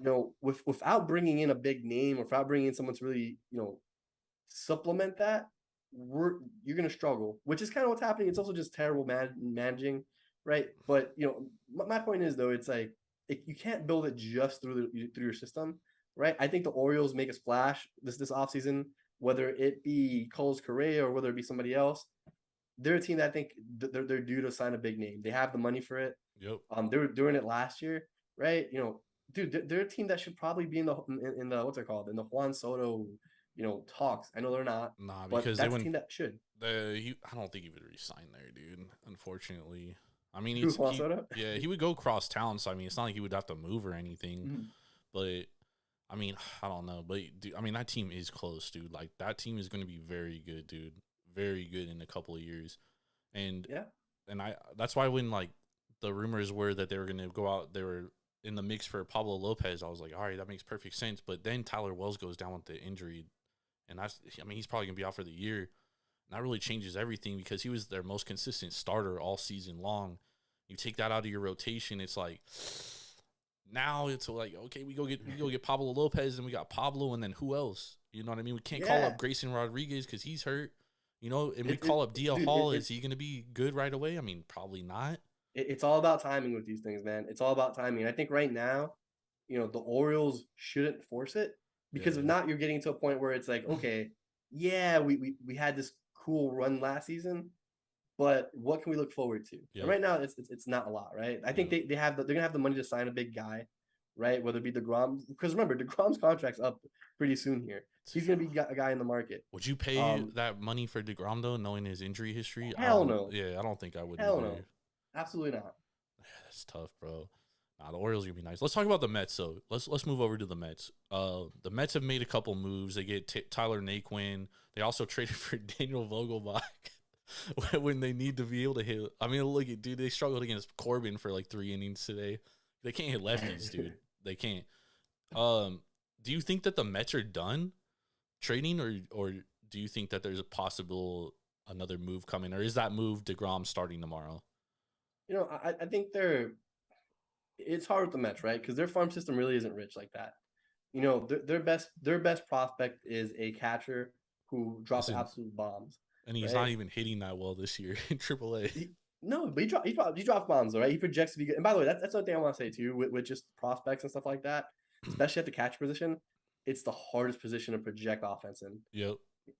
S5: Without bringing in a big name, or without bringing in someone to really, supplement that, you're gonna struggle, which is kind of what's happening. It's also just terrible managing, right? But my point is though, it's like you can't build it just through your system, right? I think the Orioles make a splash this offseason, whether it be Carlos Correa or whether it be somebody else. They're a team that I think they're due to sign a big name. They have the money for it.
S4: Yep.
S5: They were doing it last year, right? Dude, they're a team that should probably be in the what's it called, in the Juan Soto, talks. I know they're not,
S4: Nah,
S5: but
S4: because
S5: that's a team that should.
S4: I don't think he would resign there, dude. Unfortunately, I mean,
S5: Who, Juan Soto?
S4: yeah, he would go cross town. So I mean, it's not like he would have to move or anything.
S5: Mhm.
S4: But I mean, I don't know. But dude, I mean, that team is close, dude. Like that team is going to be very good, dude. Very good in a couple of years. And
S5: Yeah,
S4: and that's why when like the rumors were that they were going to go out, they were in the mix for Pablo Lopez. I was like, all right, that makes perfect sense. But then Tyler Wells goes down with the injury, and he's probably gonna be out for the year. And that really changes everything because he was their most consistent starter all season long. You take that out of your rotation, it's like now it's like, okay, we go get Pablo Lopez, and we got Pablo, and then who else? You know what I mean? We can't call up Grayson Rodriguez because he's hurt. And we call up DL Hall. Is he going to be good right away? I mean, probably not.
S5: It's all about timing with these things, man. It's all about timing. I think right now, the Orioles shouldn't force it, because if not, you're getting to a point where it's like, okay, yeah, we had this cool run last season, but what can we look forward to?
S4: Yep.
S5: And right now, it's not a lot, right? I think they're gonna have the money to sign a big guy, right? Whether it be DeGrom, because remember, DeGrom's contract's up pretty soon here. He's gonna be a guy in the market.
S4: Would you pay that money for DeGrom though, knowing his injury history?
S5: Hell no.
S4: Yeah, I don't think I would.
S5: Hell
S4: either.
S5: no. Absolutely not.
S4: Yeah, that's tough, bro. Nah, the Orioles are gonna be nice. Let's talk about the Mets. So let's move over to the Mets. The Mets have made a couple moves. They get Tyler Naquin. They also traded for Daniel Vogelbach when they need to be able to hit. I mean, look at dude. They struggled against Corbin for like 3 innings today. They can't hit lefties, dude. They can't. Do you think that the Mets are done trading, or do you think that there's a possible another move coming, or is that move DeGrom starting tomorrow?
S5: I think it's hard with the Mets, right? Because their farm system really isn't rich like that. Their best prospect is a catcher who drops absolute bombs,
S4: and he's not even hitting that well this year in AAA.
S5: No, but he drops bombs, though, right? He projects to be good. And by the way, that's one thing I want to say too, with just prospects and stuff like that, especially at the catcher position. It's the hardest position to project offense in.
S4: Yep.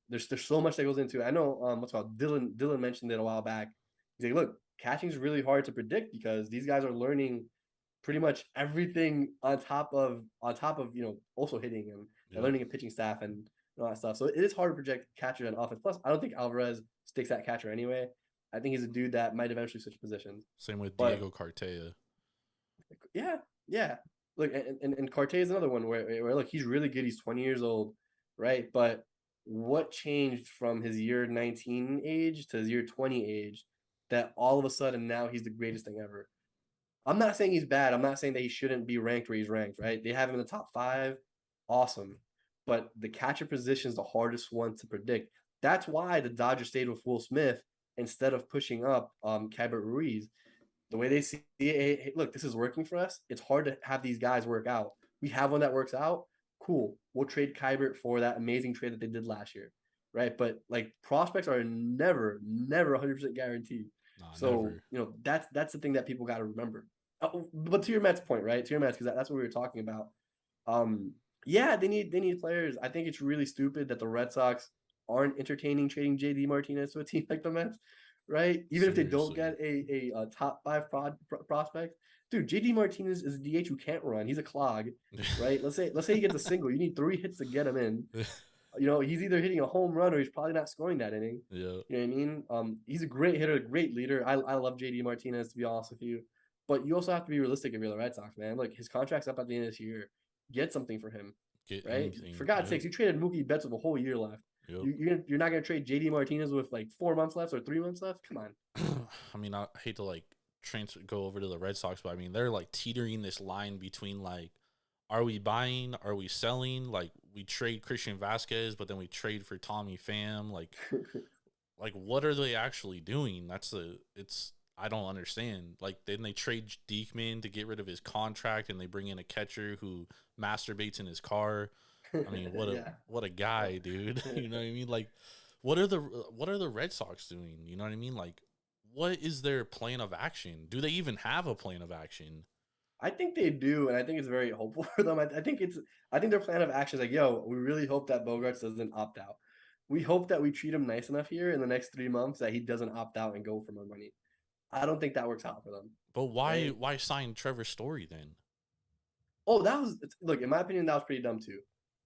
S5: There's so much that goes into it. I know what's called Dylan mentioned it a while back. He's like, look, catching is really hard to predict because these guys are learning pretty much everything on top of also hitting and learning a pitching staff and all that stuff. So it is hard to project catcher and offense. Plus, I don't think Alvarez sticks at catcher anyway. I think he's a dude that might eventually switch positions.
S4: Same with Diego Cartaya.
S5: Yeah. Look, and Cartaya is another one where look, he's really good. He's 20 years old, right? But what changed from his year 19 age to his year 20 age that all of a sudden now he's the greatest thing ever? I'm not saying he's bad. I'm not saying that he shouldn't be ranked where he's ranked, right? They have him in the top 5. Awesome. But the catcher position is the hardest one to predict. That's why the Dodgers stayed with Will Smith instead of pushing up Keibert Ruiz. The way they see it, hey, look, this is working for us. It's hard to have these guys work out. We have one that works out. Cool. We'll trade Keibert for that amazing trade that they did last year, right? But like prospects are never 100% guaranteed.
S4: Nah,
S5: So
S4: never.
S5: that's the thing that people got to remember. But to your Mets point, right? To your Mets, because that's what we were talking about. Yeah, they need players. I think it's really stupid that the Red Sox aren't entertaining trading JD Martinez to a team like the Mets, right? Even if they don't get a top 5 prospect, dude, JD Martinez is a DH who can't run. He's a clog, right? Let's say he gets a single. You need 3 hits to get him in. He's either hitting a home run or he's probably not scoring that inning.
S4: Yeah.
S5: You know what I mean? He's a great hitter, a great leader. I love JD Martinez, to be honest with you. But you also have to be realistic if you're the Red Sox, man. Look, his contract's up at the end of this year. Get something for him, right?
S4: Anything.
S5: For God's sakes, you traded Mookie Betts with a whole year left.
S4: Yep.
S5: You're not going to trade JD Martinez with like 4 months left or 3 months left? Come on.
S4: I mean, I hate to like go over to the Red Sox, but I mean, they're like teetering this line between like, are we buying? Are we selling? Like, we trade Christian Vasquez, but then we trade for Tommy Pham. Like, what are they actually doing? I don't understand. Like, then they trade Diekman to get rid of his contract, and they bring in a catcher who masturbates in his car. I mean, what a guy, dude. You know what I mean? Like, what are the Red Sox doing? You know what I mean? Like, what is their plan of action? Do they even have a plan of action?
S5: I think they do, and I think it's very hopeful for them. I think their plan of action is like, yo, we really hope that Bogarts doesn't opt out. We hope that we treat him nice enough here in the next 3 months that he doesn't opt out and go for more money. I don't think that works out for them.
S4: But why sign Trevor Story then?
S5: Oh, look, in my opinion, that was pretty dumb too,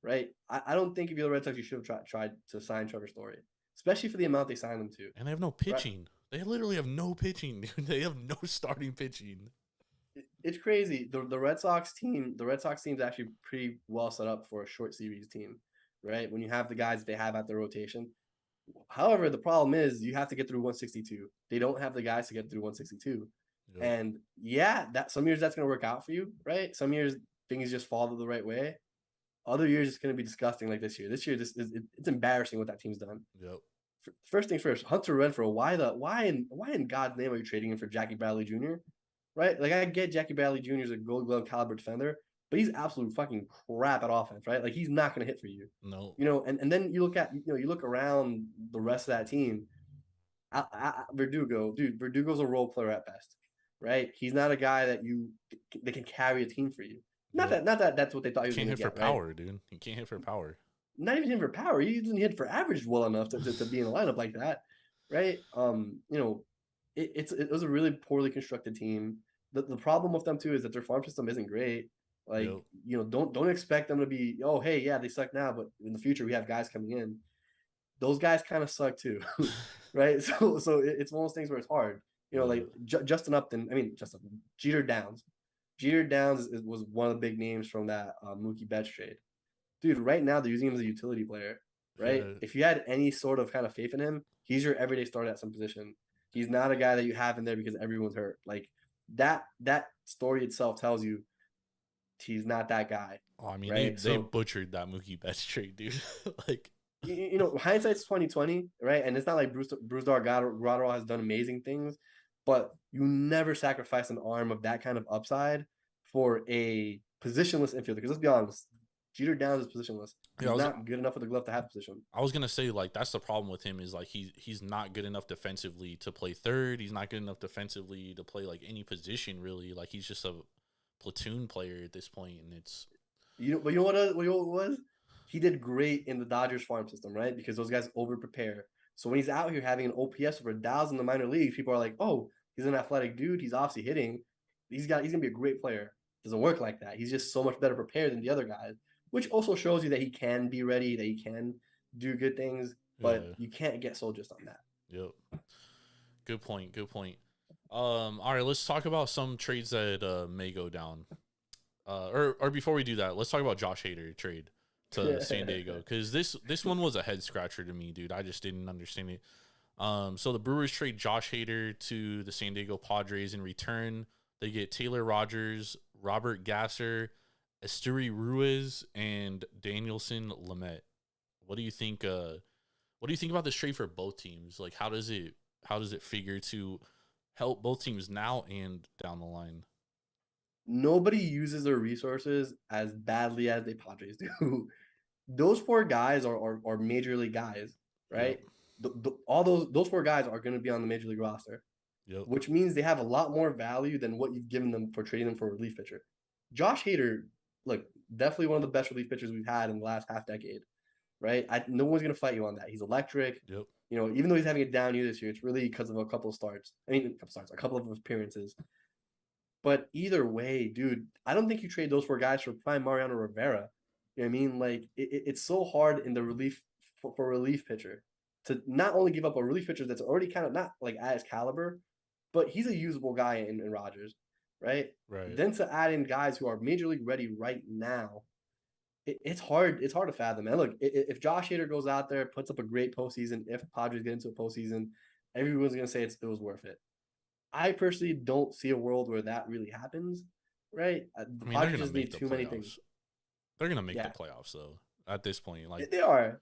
S5: right? I don't think if you're the Red Sox, you should have tried to sign Trevor Story, especially for the amount they signed him to.
S4: And they have no pitching. Right? They literally have no pitching, dude. They have no starting pitching.
S5: It's crazy. The Red Sox team is actually pretty well set up for a short series team, right? When you have the guys that they have at their rotation. However, the problem is you have to get through 162. They don't have the guys to get through 162. Yep. And yeah, that some years that's going to work out for you, right? Some years things just fall the right way. Other years it's going to be disgusting, like this year. This year, it's embarrassing what that team's done.
S4: Yep.
S5: First things first, Hunter Renfroe. Why in God's name are you trading him for Jackie Bradley Jr.? Right? Like, I get Jackie Bradley Jr. is a Gold Glove caliber defender, but he's absolute fucking crap at offense, right? Like, he's not going to hit for you.
S4: No.
S5: And then you look around the rest of that team. Verdugo, dude, Verdugo's a role player at best, right? He's not a guy that can carry a team for you. Not that that's what they thought he was going to get.
S4: He can't hit for power, dude. He can't hit for power.
S5: Not even hit for power. He doesn't hit for average well enough to be in a lineup like that, right? It was a really poorly constructed team. The problem with them too is that their farm system isn't great. Like, don't expect them to be, oh, hey, yeah, they suck now, but in the future we have guys coming in. Those guys kind of suck too, right? So it's one of those things where it's hard. Like Jeter Downs. Jeter Downs was one of the big names from that Mookie Betts trade. Dude, right now they're using him as a utility player, right? Yeah. If you had any sort of kind of faith in him, he's your everyday starter at some position. He's not a guy that you have in there because everyone's hurt. Like, that story itself tells you he's not that guy.
S4: Oh, I mean, right? they butchered that Mookie Betts trade, dude. Like,
S5: hindsight's 20/20, right? And it's not like Bruce Graterol has done amazing things, but you never sacrifice an arm of that kind of upside for a positionless infielder. Because let's be honest, Jeter Downs is positionless. He's not good enough with the glove to have position.
S4: I was gonna say, like, that's the problem with him is like he's not good enough defensively to play third. He's not good enough defensively to play like any position really. Like, he's just a platoon player at this point, and it's
S5: But you know what it was? He did great in the Dodgers farm system, right? Because those guys over prepare. So when he's out here having an OPS over 1,000 in the minor leagues, people are like, oh, he's an athletic dude. He's obviously hitting. He's gonna be a great player. Doesn't work like that. He's just so much better prepared than the other guys, which also shows you that he can be ready, that he can do good things, but you can't get sold just on that.
S4: Yep. Good point. All right, let's talk about some trades that may go down. Or before we do that, let's talk about Josh Hader trade to San Diego, because this one was a head scratcher to me, dude. I just didn't understand it. So the Brewers trade Josh Hader to the San Diego Padres. In return, they get Taylor Rogers, Robert Gasser, Esteury Ruiz, and Danielson Lamet. What do you think? What do you think about this trade for both teams? Like, how does it figure to help both teams now and down the line?
S5: Nobody uses their resources as badly as the Padres do. Those four guys are major league guys, right? All those four guys are going to be on the major league roster, which means they have a lot more value than what you've given them for trading them for a relief pitcher. Josh Hader, look, definitely one of the best relief pitchers we've had in the last half decade, right? No one's going to fight you on that. He's electric.
S4: Yep.
S5: You know, even though he's having a down year this year, it's really because of a couple of starts. A couple of appearances. But either way, dude, I don't think you trade those four guys for prime Mariano Rivera. You know what I mean? Like, it's so hard in the relief for relief pitcher to not only give up a relief pitcher that's already kind of not like at his caliber, but he's a usable guy in Rogers, right?
S4: Right.
S5: Then to add in guys who are major league ready right now, it's hard. It's hard to fathom. And look, if Josh Hader goes out there, puts up a great postseason, if Padres get into a postseason, everyone's gonna say it was worth it. I personally don't see a world where that really happens, right? The Padres just need too many things.
S4: They're gonna make the playoffs though. At this point, like
S5: they are,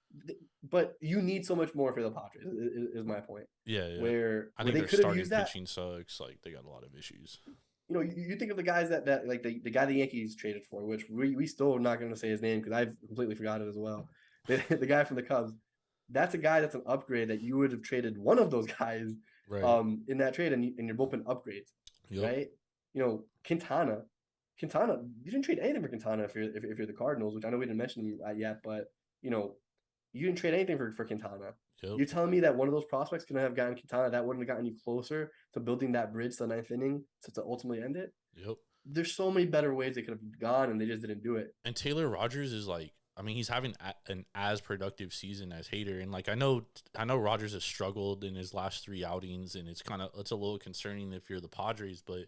S5: but you need so much more for the Padres. Is my point.
S4: Yeah.
S5: Where
S4: I think
S5: they
S4: their
S5: could have
S4: starting
S5: used that.
S4: pitching sucks. Like they got a lot of issues.
S5: You know, you think of the guys that like the guy the Yankees traded for, which we still are not going to say his name because I've completely forgot it as well. The guy from the Cubs, that's a guy that's an upgrade that you would have traded one of those guys in that trade, and your bullpen upgrades, right? You know, Quintana, you didn't trade anything for Quintana if you're the Cardinals, which I know we didn't mention him yet, but you know, you didn't trade anything for Quintana. You're telling me that one of those prospects could have gotten Quintana, that wouldn't have gotten you closer to building that bridge to the ninth inning to ultimately end it? There's so many better ways they could have gone, and they just didn't do it.
S4: And Taylor Rogers is like, I mean, he's having an as productive season as Hader, and like I know Rogers has struggled in his last 3 outings, and it's a little concerning if you're the Padres. But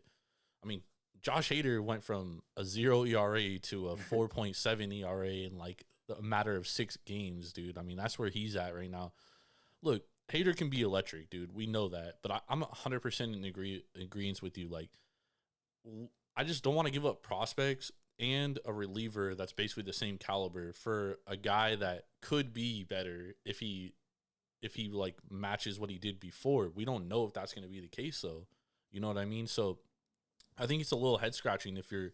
S4: I mean, Josh Hader went from a 0 ERA to a 4.7 ERA in like a matter of 6 games, dude. I mean, that's where he's at right now. Look, Hader can be electric, dude. We know that, but I'm 100% in agreement with you. Like, I just don't want to give up prospects and a reliever that's basically the same caliber for a guy that could be better if he like matches what he did before. We don't know if that's going to be the case, though. You know what I mean? So I think it's a little head scratching if you're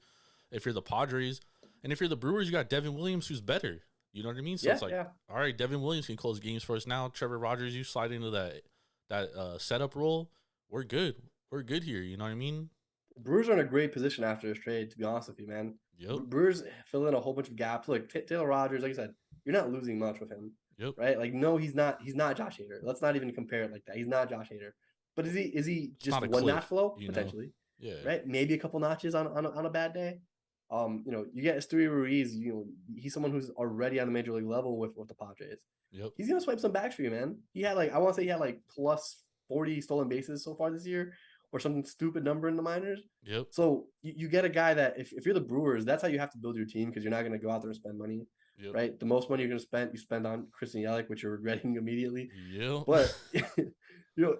S4: the Padres, and if you're the Brewers, you got Devin Williams who's better. You know what I mean? So it's like, all right, Devin Williams can close games for us now. Trevor Rogers, you slide into that setup role. We're good. We're good here. You know what I mean?
S5: Brewers are in a great position after this trade, to be honest with you, man. Brewers fill in a whole bunch of gaps. Look, Taylor Rogers, like I said, you're not losing much with him, right? Like, no, he's not Josh Hader. Let's not even compare it like that. He's not Josh Hader. But is he just one notch below potentially?
S4: Yeah.
S5: Right? Maybe a couple notches on a bad day. You know, you get Esteury Ruiz. You know, he's someone who's already on the major league level with the Padres. He's gonna swipe some backs for you, man. He had like, I want to say he had like plus 40 stolen bases so far this year, or something stupid number in the minors. So you get a guy that if you're the Brewers, that's how you have to build your team, because you're not gonna go out there and spend money. Right? The most money you're gonna spend on Christian Yelich, which you're regretting immediately. But you know,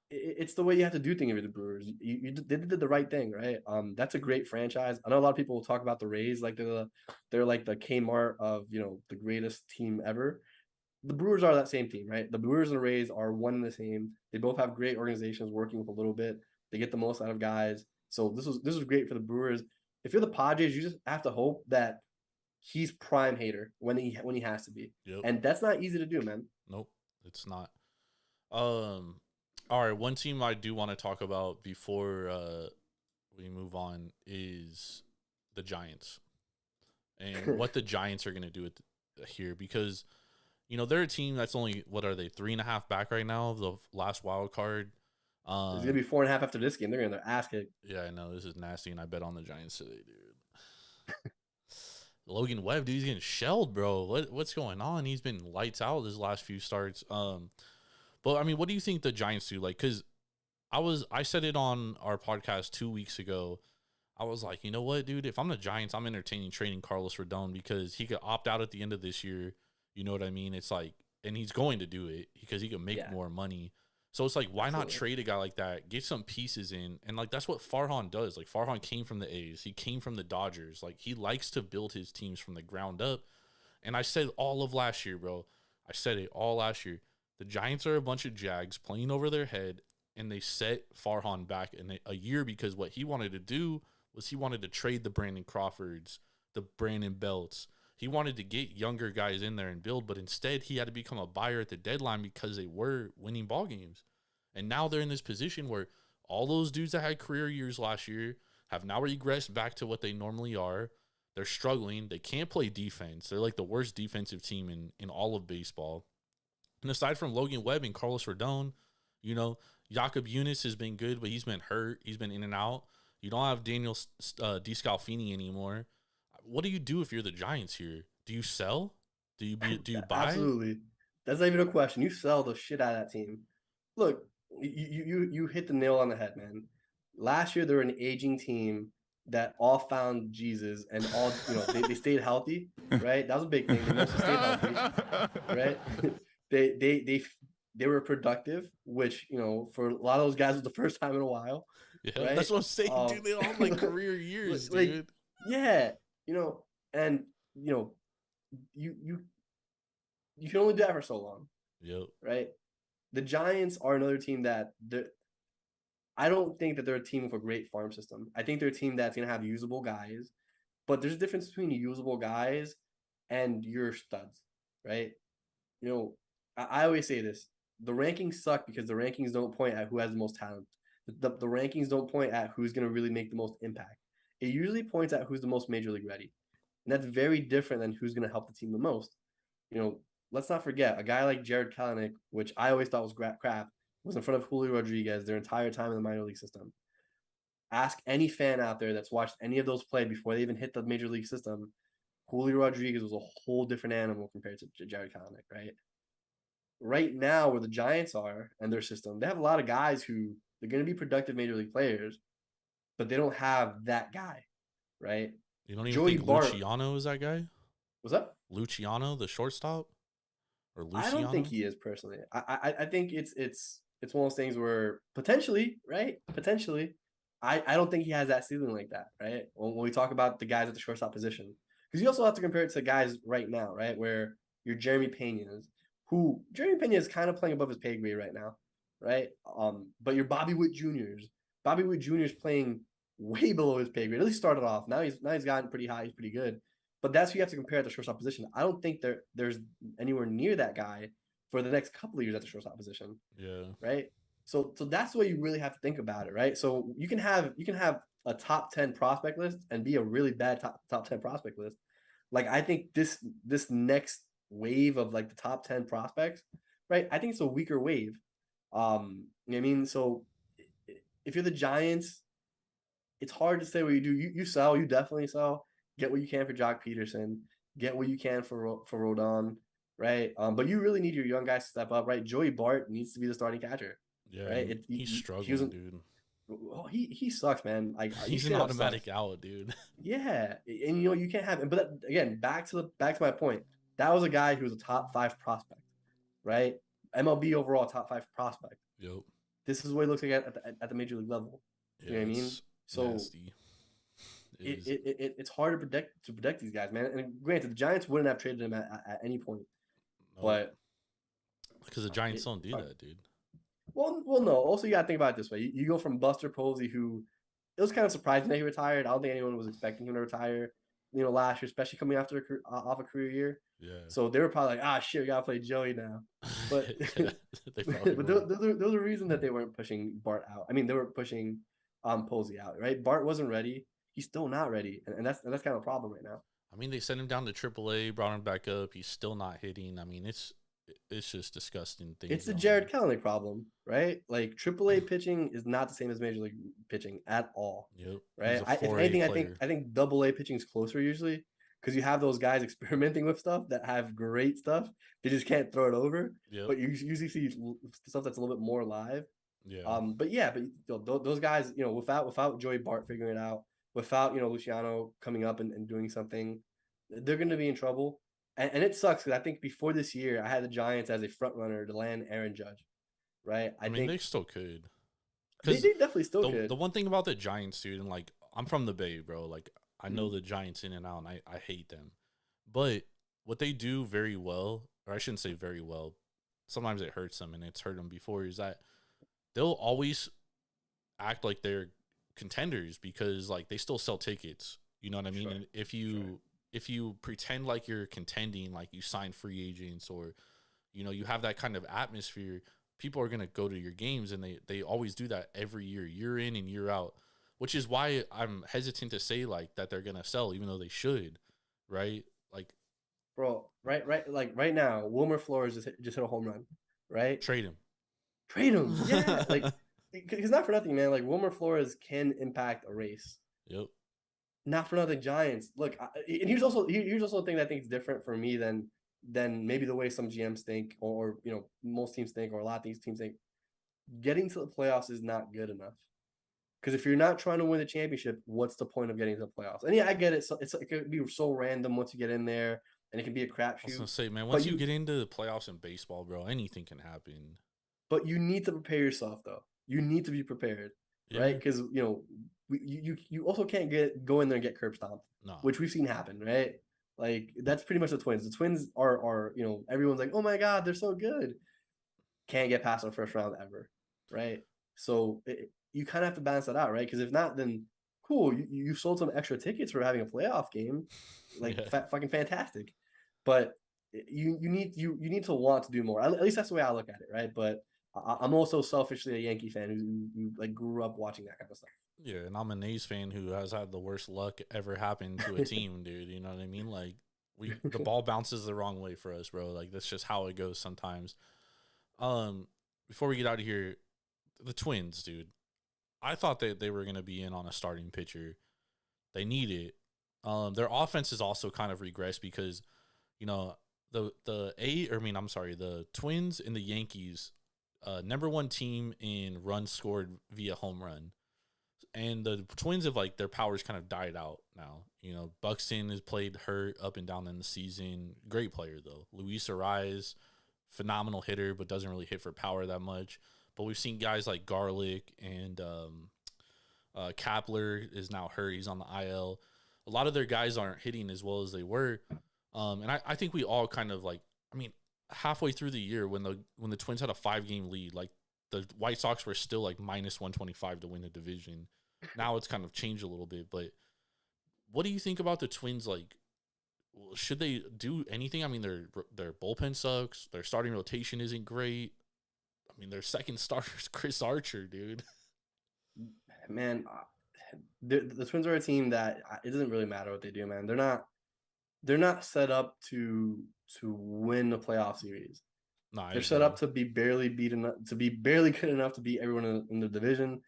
S5: it's the way you have to do things with the Brewers. They did the right thing, right? That's a great franchise. I know a lot of people will talk about the Rays like they're like the Kmart of, you know, the greatest team ever. The Brewers are that same team, right? The Brewers and the Rays are one and the same. They both have great organizations working with a little bit. They get the most out of guys. So this was great for the Brewers. If you're the Padres, you just have to hope that he's prime Hader when he has to be. And that's not easy to do, man.
S4: Nope, it's not. All right, one team I do want to talk about before we move on is the Giants, and what the Giants are going to do here, because, you know, they're a team that's only, what are they, 3.5 back right now of the last wild card.
S5: It's going to be 4.5 after this game. They're going to their ass kicked.
S4: Yeah, I know. This is nasty, and I bet on the Giants today, dude. Logan Webb, dude, he's getting shelled, bro. What's going on? He's been lights out his last few starts. But I mean, what do you think the Giants do? Like, because I said it on our podcast 2 weeks ago. I was like, you know what, dude? If I'm the Giants, I'm entertaining trading Carlos Rodon, because he could opt out at the end of this year. You know what I mean? It's like, and he's going to do it because he can make more money. So it's like, why not trade a guy like that? Get some pieces in. And like, that's what Farhan does. Like, Farhan came from the A's. He came from the Dodgers. Like, he likes to build his teams from the ground up. And I said all of last year, bro. I said it all last year. The Giants are a bunch of Jags playing over their head, and they set Farhan back in a year because what he wanted to do was he wanted to trade the Brandon Crawfords, the Brandon Belts. He wanted to get younger guys in there and build, but instead he had to become a buyer at the deadline because they were winning ball games. And now they're in this position where all those dudes that had career years last year have now regressed back to what they normally are. They're struggling. They can't play defense. They're like the worst defensive team in all of baseball. And aside from Logan Webb and Carlos Rodon, you know, Jakob Eunice has been good, but he's been hurt. He's been in and out. You don't have Daniel DeScalfini anymore. What do you do if you're the Giants here? Do you sell? Do you buy?
S5: Absolutely. That's not even a question. You sell the shit out of that team. Look, you hit the nail on the head, man. Last year, they were an aging team that all found Jesus and all, they stayed healthy, right? That was a big thing. They mostly stayed healthy, right? They were productive, which, for a lot of those guys was the first time in a while.
S4: Yeah,
S5: right?
S4: that's what I'm saying, dude. They all have like career years, dude.
S5: Yeah, and you can only do that for so long.
S4: Yep.
S5: Right. The Giants are another team that I don't think that they're a team with a great farm system. I think they're a team that's gonna have usable guys, but there's a difference between usable guys and your studs, right? I always say this: the rankings suck because the rankings don't point at who has the most talent. The rankings don't point at who's gonna really make the most impact. It usually points at who's the most major league ready. And that's very different than who's going to help the team the most. Let's not forget, a guy like Jared Kelenic, which I always thought was crap, was in front of Julio Rodriguez their entire time in the minor league system. Ask any fan out there that's watched any of those play before they even hit the major league system. Julio Rodriguez was a whole different animal compared to Jared Kelenic, right? Right now, where the Giants are and their system, they have a lot of guys who they're going to be productive major league players, but they don't have that guy, right?
S4: You don't even think Luciano is that guy?
S5: What's up?
S4: Luciano, the shortstop? Or Luciano?
S5: I don't think he is personally. I think it's one of those things where potentially, right? Potentially, I don't think he has that ceiling like that, right? When we talk about the guys at the shortstop position, because you also have to compare it to guys right now, right? Where your Jeremy Pena's, Jeremy Pena is kind of playing above his pay grade right now, right? But your Bobby Witt Jr.'s playing way below his pay grade. At least started off. Now he's gotten pretty high. He's pretty good. But that's who you have to compare at the shortstop position. I don't think there's anywhere near that guy for the next couple of years at the shortstop position.
S4: Yeah.
S5: Right. So that's the way you really have to think about it. Right. So you can have a top 10 prospect list and be a really bad top 10 prospect list. Like, I think this next wave of like the top 10 prospects, right? I think it's a weaker wave. You know what I mean? So if you're the Giants, it's hard to say what you do. You sell. You definitely sell. Get what you can for Jock Peterson. Get what you can for Rodon, right? But you really need your young guys to step up, right? Joey Bart needs to be the starting catcher.
S4: Yeah,
S5: right?
S4: He's struggling, dude.
S5: Oh, he sucks, man. Like,
S4: he's an automatic out, dude.
S5: Yeah, and you can't have him. But again, back to my point. That was a guy who was a top 5 prospect, right? MLB overall top 5 prospect.
S4: Yep.
S5: This is what it looks like at the major league level. You know what I mean? So
S4: nasty.
S5: It's hard to protect these guys, man. And granted, the Giants wouldn't have traded him at any point, but
S4: because the Giants don't do that, dude.
S5: Well, no. Also, you got to think about it this way: you go from Buster Posey, who it was kind of surprising that he retired. I don't think anyone was expecting him to retire, last year, especially coming off a career year.
S4: Yeah.
S5: So they were probably like, shit, we gotta play Joey now. But but there's a reason that they weren't pushing Bart out. I mean, they were pushing Posey out, right? Bart wasn't ready. He's still not ready, and that's kind of a problem right now.
S4: I mean, they sent him down to AAA, brought him back up. He's still not hitting. I mean, it's just disgusting things.
S5: It's the Jared Kelenic problem, right? Like, AAA pitching is not the same as major league pitching at all.
S4: Yep.
S5: Right. If anything, I think AA pitching is closer usually, because you have those guys experimenting with stuff that have great stuff. They just can't throw it over.
S4: Yep.
S5: But you usually see stuff that's a little bit more live.
S4: Yeah.
S5: But those guys, without Joey Bart figuring it out, without Luciano coming up and doing something, they're going to be in trouble. And it sucks because I think before this year, I had the Giants as a front runner to land Aaron Judge, right? I think
S4: they still could.
S5: They definitely still could.
S4: The one thing about the Giants, dude, and like, I'm from the Bay, bro. Like, I know the Giants in and out, and I hate them. But what they do very well, or I shouldn't say very well, sometimes it hurts them, and it's hurt them before, is that they'll always act like they're contenders because like they still sell tickets. You know what I mean?
S5: Sure.
S4: And if you pretend like you're contending, like you sign free agents or, you know, you have that kind of atmosphere, people are going to go to your games, and they always do that every year in and year out, which is why I'm hesitant to say like that they're going to sell, even though they should, right? Like,
S5: bro, right now, Wilmer Flores just hit a home run, right?
S4: trade him.
S5: Trade him, yeah. Like, because not for nothing, man. Like Wilmer Flores can impact a race.
S4: Yep.
S5: Not for nothing, Giants. Look, and here's also a thing that I think is different for me than maybe the way some GMs think, or you know, most teams think, or a lot of these teams think. Getting to the playoffs is not good enough. Because if you're not trying to win the championship, what's the point of getting to the playoffs? And yeah, I get it. So it could be so random once you get in there, and it can be a crapshoot.
S4: I was gonna say, man, once you get into the playoffs in baseball, bro, anything can happen.
S5: But you need to prepare yourself, though. You need to be prepared, right? Because you know, you also can't go in there and get curb stomped, which we've seen happen, right? Like that's pretty much the Twins. The Twins are you know, everyone's like, oh my God, they're so good. Can't get past the first round ever, right? So you kind of have to balance that out, right? Because if not, then cool, you sold some extra tickets for having a playoff game, like fucking fantastic. But you need to want to do more. At least that's the way I look at it, right? But I'm also selfishly a Yankee fan who like grew up watching that kind of stuff.
S4: Yeah, and I'm an A's fan who has had the worst luck ever happen to a team, dude. You know what I mean? Like the ball bounces the wrong way for us, bro. Like that's just how it goes sometimes. Before we get out of here, the Twins, dude. I thought that they were going to be in on a starting pitcher. They need it. Their offense is also kind of regressed because, you know, the Twins and the Yankees, number one team in runs scored via home run. And the Twins have, like, their powers kind of died out now. You know, Buxton has played hurt up and down in the season. Great player, though. Luis Ariz, phenomenal hitter, but doesn't really hit for power that much. But we've seen guys like Garlick and Kapler is now hurt. He's on the IL. A lot of their guys aren't hitting as well as they were. And I think we all kind of like, I mean, halfway through the year when the Twins had a 5-game lead, like the White Sox were still like minus 125 to win the division. Now it's kind of changed a little bit. But what do you think about the Twins? Like, should they do anything? I mean, their bullpen sucks. Their starting rotation isn't great. I mean, their second starter is Chris Archer, dude.
S5: Man, the Twins are a team that it doesn't really matter what they do, man. They're not set up to win the playoff series. No, they're set up to be barely good enough to beat everyone in the division.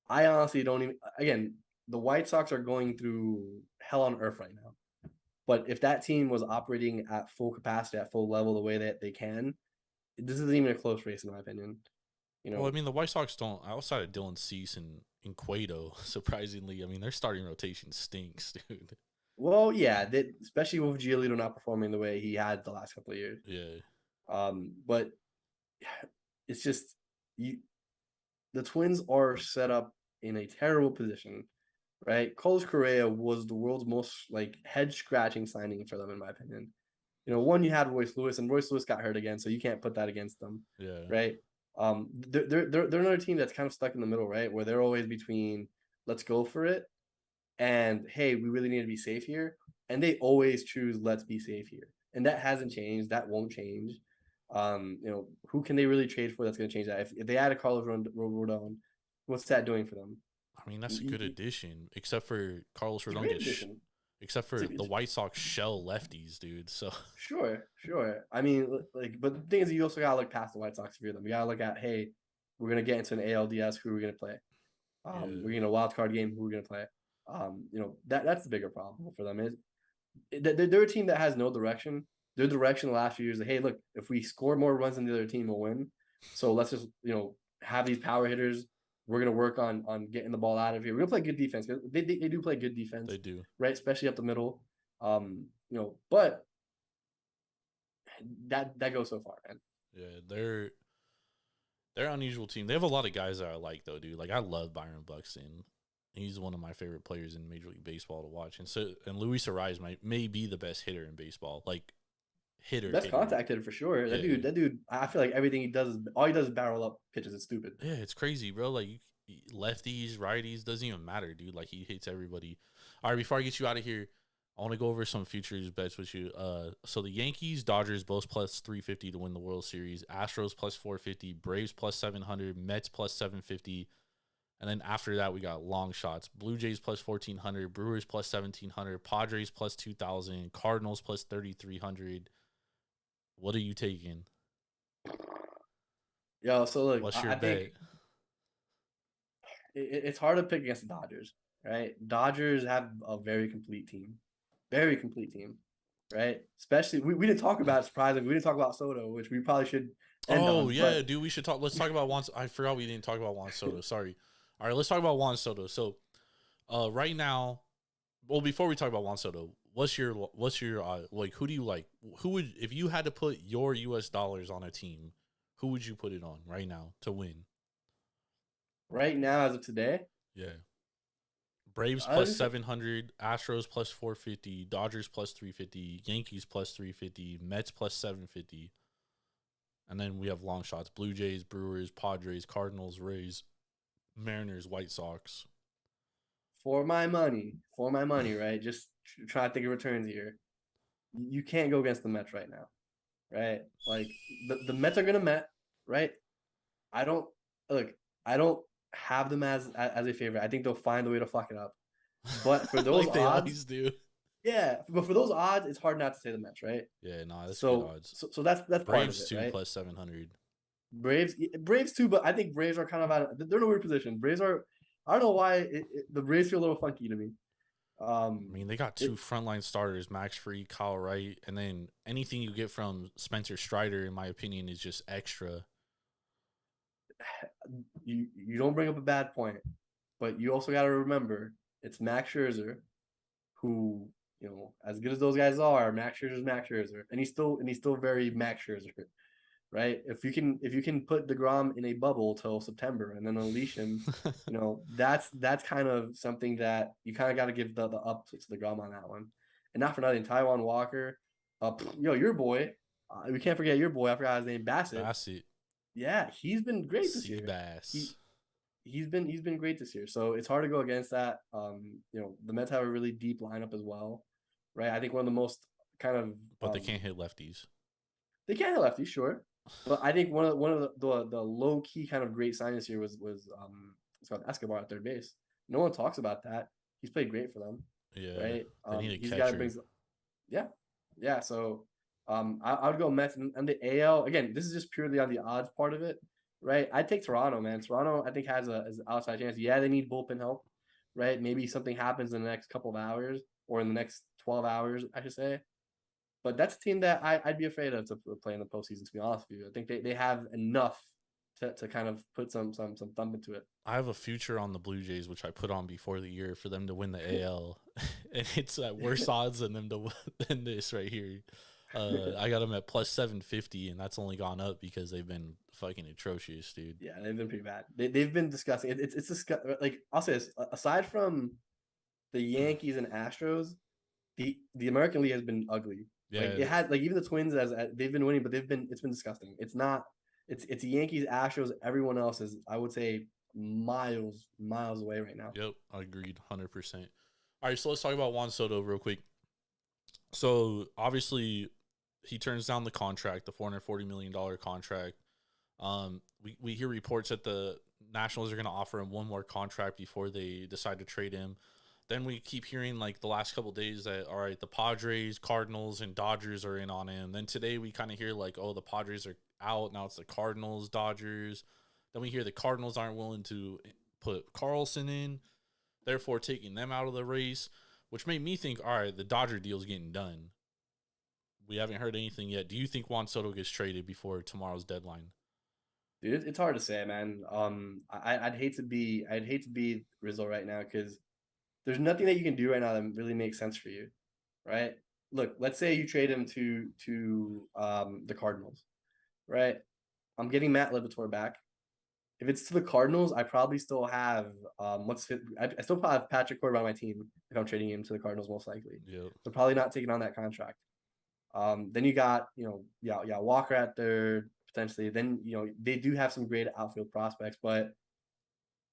S5: I honestly don't even. Again, the White Sox are going through hell on earth right now. But if that team was operating at full capacity, at full level, the way that they can, this isn't even a close race, in my opinion. You know,
S4: well, I mean, the White Sox don't, outside of Dylan Cease and Cueto, surprisingly, I mean, their starting rotation stinks, dude.
S5: Well, yeah, especially with Giolito not performing the way he had the last couple of years.
S4: Yeah.
S5: But it's just the Twins are set up in a terrible position, right? Carlos Correa was the world's most like head-scratching signing for them, in my opinion. You know, one, you had Royce Lewis, and Royce Lewis got hurt again, so you can't put that against them.
S4: Yeah.
S5: Right. They're another team that's kind of stuck in the middle, right? Where they're always between let's go for it and hey, we really need to be safe here. And they always choose let's be safe here. And that hasn't changed. That won't change. You know, who can they really trade for that's going to change that? If they add a Carlos Rodon, what's that doing for them?
S4: I mean, that's a good addition, except for Carlos Rodon. Except for the White Sox shell lefties, dude. So
S5: sure. I mean, like, but the thing is, you also gotta look past the White Sox if you're them. You gotta look at, hey, we're gonna get into an ALDS. Who are we gonna play? We're gonna wild card game. Who are we gonna play? You know, that's the bigger problem for them is they're a team that has no direction. Their direction the last few years is, hey, look, if we score more runs than the other team, we'll win. So let's just have these power hitters. We're going to work on getting the ball out of here. We're going to play good defense. They do play good defense.
S4: They do.
S5: Right, especially up the middle. But that goes so far, man.
S4: Yeah, they're an unusual team. They have a lot of guys that I like, though, dude. Like, I love Byron Buxton. He's one of my favorite players in Major League Baseball to watch. And Luis Ariz may be the best hitter in baseball. Like, hitter.
S5: Best contact hitter for sure. That
S4: Yeah.
S5: dude. I feel like everything he does is barrel up pitches. It's stupid.
S4: Yeah, it's crazy, bro. Like lefties, righties, doesn't even matter, dude. Like he hits everybody. All right, before I get you out of here, I want to go over some futures bets with you. So the Yankees, Dodgers both plus 350 to win the World Series. Astros plus 450, Braves plus 700, Mets plus 750. And then after that, we got long shots. Blue Jays plus 1,400, Brewers plus 1,700, Padres plus 2,000, Cardinals plus 3,300. What are you taking?
S5: Yo, so look,
S4: What's your
S5: I
S4: bet?
S5: think it's hard to pick against the Dodgers, right? Dodgers have a very complete team, right? Especially we didn't talk about surprisingly, we didn't talk about Soto, which we probably should end
S4: Oh,
S5: on.
S4: yeah,
S5: But
S4: dude. We should talk. Let's talk about Juan. I forgot we didn't talk about Juan Soto. Sorry. All right, let's talk about Juan Soto. So, right now, well, before we talk about Juan Soto, what's your like? Who do you like? Who would, if you had to put your U.S. dollars on a team, who would you put it on right now to win?
S5: right now, as of today,
S4: Yeah. Braves
S5: I
S4: plus
S5: just-
S4: 700, Astros plus 450, Dodgers plus 350, Yankees plus 350, Mets plus 750. And then we have long shots: Blue Jays, Brewers, Padres, Cardinals, Rays, Mariners, White Sox.
S5: for my money, right? Just try to think of returns here. You can't go against the Mets right now, right? Like the Mets are gonna Met, right? I don't look. I don't have them as a favorite. I think they'll find a way to fuck it up. But for those
S4: Like they
S5: odds,
S4: always do.
S5: yeah. But for those odds, it's hard not to say the Mets, right?
S4: Yeah, no, that's
S5: So
S4: good odds.
S5: so that's part of
S4: Braves
S5: it,
S4: too
S5: right?
S4: plus 700.
S5: Braves too, but I think Braves are kind of they're in a weird position. Braves are, I don't know why the Braves feel a little funky to me.
S4: I mean, they got two frontline starters, Max Fried, Kyle Wright, and then anything you get from Spencer Strider, in my opinion, is just extra.
S5: You don't bring up a bad point, but you also got to remember it's Max Scherzer, who, as good as those guys are, Max Scherzer, and he's still very Max Scherzer, right? If you can put DeGrom in a bubble till September and then unleash him, that's kind of something that you kind of got to give the up to DeGrom on that one. And not for nothing, Taijuan Walker, your boy, we can't forget your boy. I forgot his name, Bassett. Yeah, he's been great this year.
S4: Seabass.
S5: He's been great this year. So it's hard to go against that. The Mets have a really deep lineup as well, right? I think one of the most kind of,
S4: But they can't hit lefties.
S5: They can't hit lefties, sure. But I think one of the low key kind of great signings here was Scott Escobar at third base. No one talks about that. He's played great for them.
S4: Yeah,
S5: right.
S4: They need a
S5: He's
S4: catcher.
S5: Yeah. So I would go Mets and the AL again. This is just purely on the odds part of it, right? I'd take Toronto, man. Toronto, I think has an outside chance. Yeah, they need bullpen help, right? Maybe something happens in the next couple of hours or in the next 12 hours, I should say. But that's a team that I'd be afraid of to play in the postseason, to be honest with you. I think they have enough to kind of put some thumb into it.
S4: I have a future on the Blue Jays, which I put on before the year for them to win the AL. And it's at worse odds than them than this right here. I got them at plus 750, and that's only gone up because they've been fucking atrocious, dude.
S5: Yeah, they've been pretty bad. They've been disgusting. It's disgusting. Like, I'll say this, aside from the Yankees and Astros, the American League has been ugly.
S4: Yeah,
S5: Like, it has, like, even the Twins, as they've been winning, but it's been disgusting. It's the Yankees, Astros, everyone else is, I would say, miles away right now.
S4: Yep, I agreed 100%. All right, so let's talk about Juan Soto real quick. So obviously he turns down the contract, the $440 million contract. We hear reports that the Nationals are going to offer him one more contract before they decide to trade him. Then we keep hearing, like, the last couple of days that, all right, the Padres, Cardinals, and Dodgers are in on him. Then today we kind of hear, like, oh, the Padres are out. Now it's the Cardinals, Dodgers. Then we hear the Cardinals aren't willing to put Carlson in, therefore taking them out of the race, which made me think, all right, the Dodger deal's getting done. We haven't heard anything yet. Do you think Juan Soto gets traded before tomorrow's deadline?
S5: Dude, it's hard to say, man. I'd hate to be Rizzo right now because there's nothing that you can do right now that really makes sense for you, right? Look, let's say you trade him to the Cardinals, right? I'm getting Matt Liberatore back. If it's to the Cardinals, I probably still have I still probably have Patrick Corbin on my team if I'm trading him to the Cardinals, most likely.
S4: Yep.
S5: So probably not taking on that contract. Then you got, Walker at third potentially. Then, they do have some great outfield prospects, but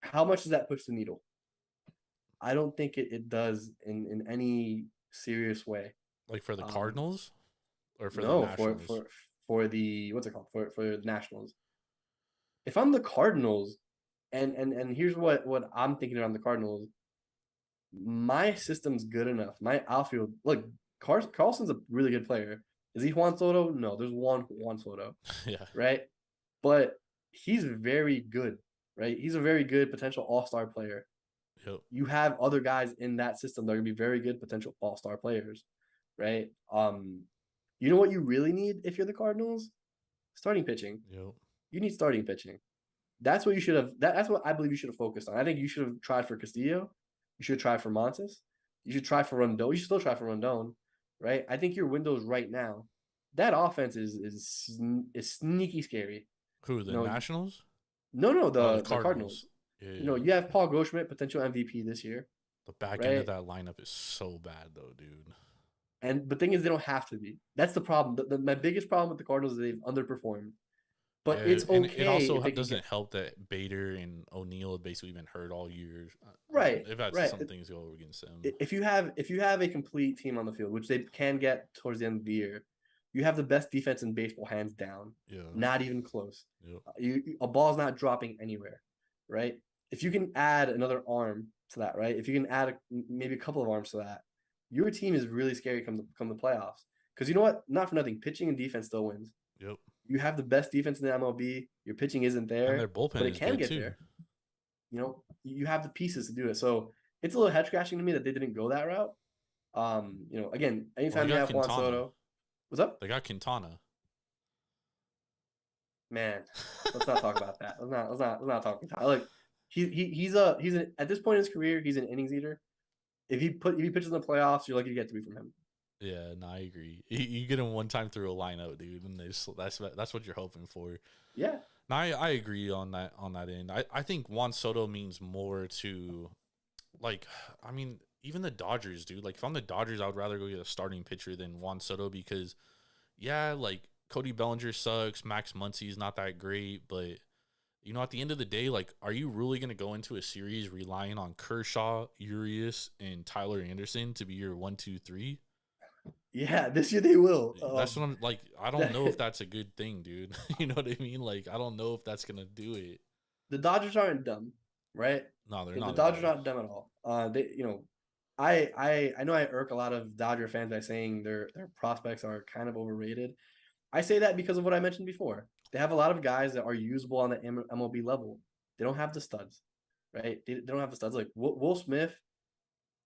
S5: how much does that push the needle? I don't think it does in any serious way.
S4: Like for the Cardinals or for the
S5: No,
S4: Nationals?
S5: for the what's it called? For the Nationals. If I'm the Cardinals, and here's what I'm thinking around the Cardinals, my system's good enough. My outfield, look, Carlson's a really good player. Is he Juan Soto? No, there's one Juan Soto,
S4: Yeah.
S5: right? But he's very good, right? He's a very good potential all-star player.
S4: Yep.
S5: You have other guys in that system that are gonna be very good potential all-star players, right? You know what you really need if you're the Cardinals? Starting pitching.
S4: Yep.
S5: You need starting pitching. That's what you should have. That's what I believe you should have focused on. I think you should have tried for Castillo. You should try for Montes. You should try for Rondon. You should still try for Rondon, right? I think your windows right now, that offense is sneaky scary.
S4: Who, the Nationals?
S5: No, the
S4: Cardinals.
S5: Cardinals.
S4: Yeah.
S5: You have Paul Goldschmidt, potential MVP this year.
S4: The back end of that lineup is so bad, though, dude.
S5: And the thing is, they don't have to be. That's the problem. My biggest problem with the Cardinals is they've underperformed. But it's okay.
S4: And it also doesn't help that Bader and O'Neill have basically been hurt all year.
S5: Right.
S4: They've had some things go against them.
S5: If you have a complete team on the field, which they can get towards the end of the year, you have the best defense in baseball, hands down.
S4: Yeah.
S5: Not even close.
S4: Yeah.
S5: A ball's not dropping anywhere, right? If you can add another arm to that, right? If you can add maybe a couple of arms to that, your team is really scary come the playoffs. Because you know what? Not for nothing, pitching and defense still wins.
S4: Yep.
S5: You have the best defense in the MLB. Your pitching isn't there,
S4: and their bullpen
S5: but it can get too. There. You have the pieces to do it. So it's a little head scratching to me that they didn't go that route. Again, anytime you have Juan Soto, what's up?
S4: They got Quintana.
S5: Man, let's not talk about that. Let's not talk Quintana. Like he's at this point in his career, he's an innings eater. If he pitches in the playoffs, you're lucky to get 3 from him.
S4: Yeah, no, I agree. You get him one time through a lineup, dude, and that's what you're hoping for.
S5: Yeah.
S4: No, I agree on that end. I think Juan Soto means more to, like, I mean, even the Dodgers, dude. Like, if I'm the Dodgers, I would rather go get a starting pitcher than Juan Soto because, yeah, like, Cody Bellinger sucks. Max Muncy's not that great, but at the end of the day, like, are you really going to go into a series relying on Kershaw, Urias, and Tyler Anderson to be your 1, 2, 3?
S5: Yeah, this year they will.
S4: That's what I'm like. I don't know if that's a good thing, dude. You know what I mean? Like, I don't know if that's gonna do it.
S5: The Dodgers aren't dumb, right?
S4: No, they're not.
S5: The Dodgers aren't dumb at all. I know I irk a lot of Dodger fans by saying their prospects are kind of overrated. I say that because of what I mentioned before. They have a lot of guys that are usable on the MLB level. They don't have the studs, right? They don't have the studs. Like Will Smith,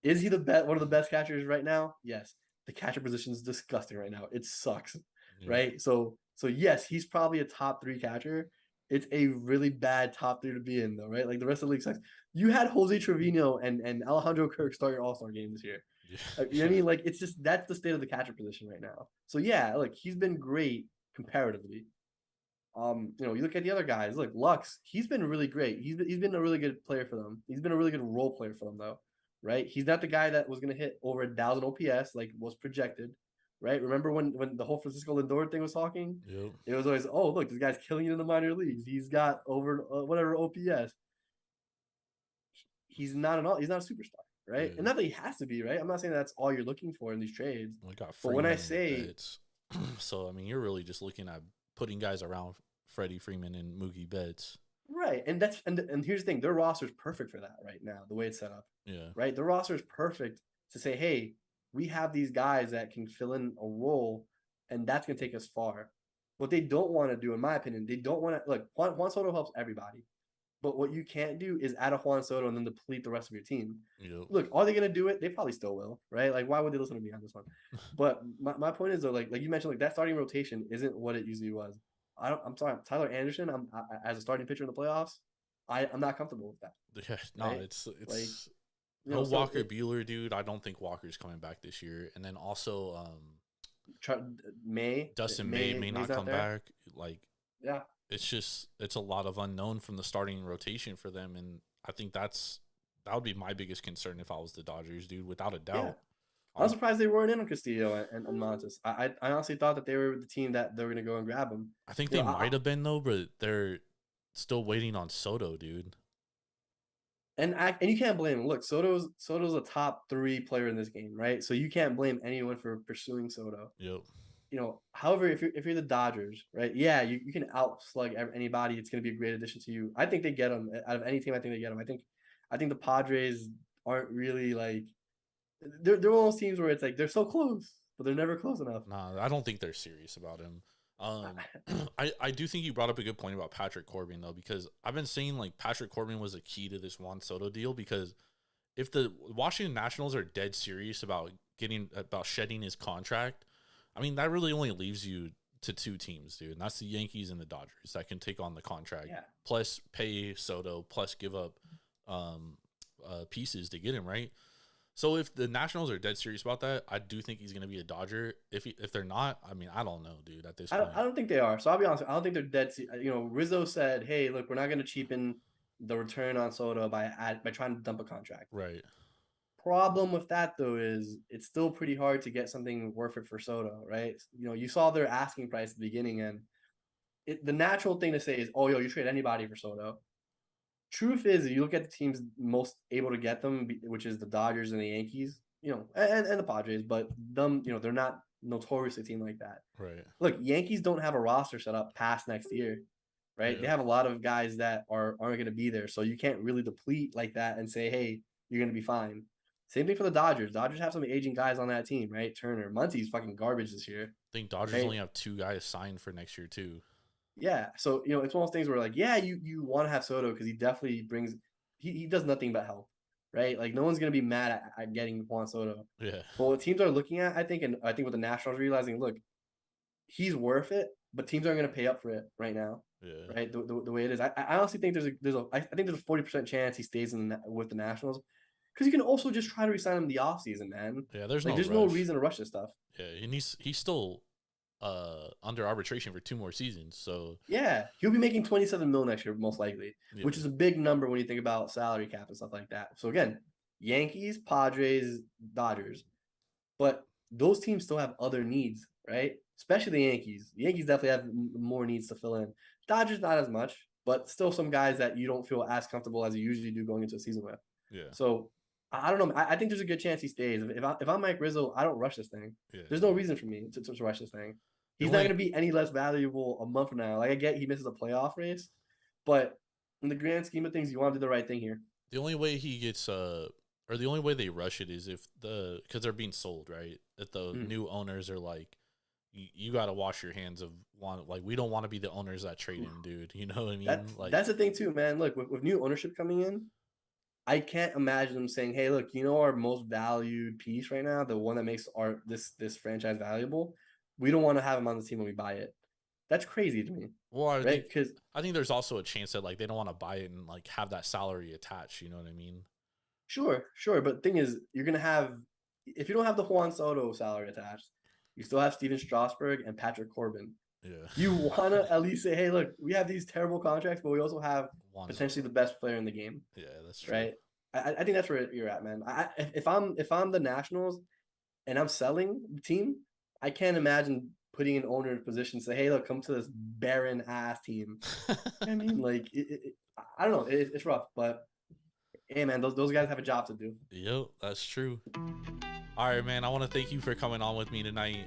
S5: is he one of the best catchers right now? Yes. The catcher position is disgusting right now. It sucks, right? So yes, he's probably a top 3 catcher. It's a really bad top 3 to be in, though, right? Like the rest of the league sucks. You had Jose Trevino and Alejandro Kirk start your All-Star game this year. Yeah. You know what I mean? Like it's just that's the state of the catcher position right now. So yeah, like he's been great comparatively. You look at the other guys. Like Lux, he's been really great. He's been a really good player for them. He's been a really good role player for them, though. Right, he's not the guy that was going to hit over 1,000 OPS like was projected. Right, remember when the whole Francisco Lindor thing was talking?
S4: Yep.
S5: It was always, oh look, this guy's killing it in the minor leagues. He's got over whatever OPS. He's not a superstar, right? Yeah. And not that he has to be, right? I'm not saying that's all you're looking for in these trades.
S4: But when I say, so I mean, you're really just looking at putting guys around Freddie Freeman and Mookie Betts.
S5: Right, and here's the thing: their roster is perfect for that right now, the way it's set up.
S4: Yeah.
S5: Right, the roster is perfect to say, hey, we have these guys that can fill in a role, and that's going to take us far. What they don't want to do, in my opinion, they don't want to look. Juan Soto helps everybody, but what you can't do is add a Juan Soto and then deplete the rest of your team.
S4: Yep.
S5: Look, are they going to do it? They probably still will, right? Like, why would they listen to me on this one? But my point is though, like you mentioned, like that starting rotation isn't what it usually was. I'm sorry, Tyler Anderson. As a starting pitcher in the playoffs, I'm not comfortable with that.
S4: Yeah, no, right? It's like, no Walker Buehler, dude. I don't think Walker's coming back this year. And then also, Dustin May not come back. Like,
S5: yeah,
S4: it's a lot of unknown from the starting rotation for them, and I think that would be my biggest concern if I was the Dodgers, dude, without a doubt.
S5: I'm surprised they weren't in on Castillo and Montes. I honestly thought that they were the team that they were going to go and grab him.
S4: I think they might have been though, but they're still waiting on Soto, dude.
S5: And you can't blame him. Look, Soto's a top 3 player in this game, right? So you can't blame anyone for pursuing Soto.
S4: Yep.
S5: However, if you're the Dodgers, right? Yeah, you can outslug anybody. It's going to be a great addition to you. I think they get him out of any team. I think they get him. I think the Padres aren't really like they're one of those teams where it's like they're so close, but they're never close enough.
S4: Nah, I don't think they're serious about him. I do think you brought up a good point about Patrick Corbin though, because I've been saying like Patrick Corbin was a key to this Juan Soto deal, because if the Washington Nationals are dead serious about shedding his contract, I mean that really only leaves you to 2 teams, dude, and that's the Yankees and the Dodgers that can take on the contract, plus pay Soto, plus give up pieces to get him, right? So if the Nationals are dead serious about that, I do think he's going to be a Dodger. If they're not, I mean, I don't know, dude, at this point.
S5: I don't think they are. So I'll be honest. I don't think they're dead. Rizzo said, hey, look, we're not going to cheapen the return on Soto by trying to dump a contract.
S4: Right.
S5: Problem with that, though, is it's still pretty hard to get something worth it for Soto, right? You saw their asking price at the beginning, and the natural thing to say is, oh, you trade anybody for Soto. Truth is, you look at the teams most able to get them, which is the Dodgers and the Yankees, and the Padres, but them, they're not notoriously a team like that.
S4: Right.
S5: Look, Yankees don't have a roster set up past next year, right?
S4: Yeah.
S5: They have a lot of guys that aren't going to be there, so you can't really deplete like that and say, hey, you're going to be fine. Same thing for the Dodgers. Dodgers have some aging guys on that team, right? Turner, Muncy's fucking garbage this year.
S4: I think Dodgers only have 2 guys signed for next year too.
S5: Yeah, so it's one of those things where like, yeah, you want to have Soto because he definitely brings he does nothing but help, right? Like no one's gonna be mad at getting Juan Soto.
S4: Yeah.
S5: But what teams are looking at, I think what the Nationals are realizing, look, he's worth it, but teams aren't gonna pay up for it right now.
S4: Yeah.
S5: Right, the way it is, I honestly think I think there's a 40% chance he stays with the Nationals, because you can also just try to resign him in the offseason, man.
S4: Yeah, there's
S5: no reason to rush this stuff.
S4: Yeah, and he's still under arbitration for 2 more seasons, so
S5: yeah, he'll be making $27 million next year most likely,
S4: yeah.
S5: which is a big number when you think about salary cap and stuff like that. So again, Yankees, Padres, Dodgers, but those teams still have other needs, right? Especially the Yankees. The Yankees definitely have more needs to fill in. Dodgers not as much, but still some guys that you don't feel as comfortable as you usually do going into a season with.
S4: Yeah.
S5: So I don't know. I think there's a good chance he stays. If I'm Mike Rizzo, I don't rush this thing.
S4: Yeah.
S5: There's no reason for me to rush this thing. He's not going to be any less valuable a month from now. Like I get he misses a playoff race, but in the grand scheme of things, you want to do the right thing here.
S4: The only way he gets or the only way they rush it is if because they're being sold, right? That the new owners are like, you got to wash your hands of we don't want to be the owners that trade him, dude. You know what I mean?
S5: That's the thing too, man. Look, with new ownership coming in, I can't imagine them saying, "Hey, look, our most valued piece right now, the one that makes this franchise valuable, we don't want to have him on the team when we buy it." That's crazy to me.
S4: Well,
S5: right? Because
S4: I think there's also a chance that they don't want to buy it and have that salary attached. You know what I mean?
S5: Sure. But the thing is, you're gonna have, if you don't have the Juan Soto salary attached, you still have Steven Strasburg and Patrick Corbin.
S4: Yeah.
S5: You want to at least say, hey, look, we have these terrible contracts, but we also have potentially the best player in the game.
S4: Yeah, that's true.
S5: Right. I think that's where you're at, man. If I'm the Nationals and I'm selling the team, I can't imagine putting an owner in a position to say, hey, look, come to this barren ass team. I mean, I don't know. It's rough, but hey, man, those guys have a job to do.
S4: Yep, that's true. All right, man, I want to thank you for coming on with me tonight.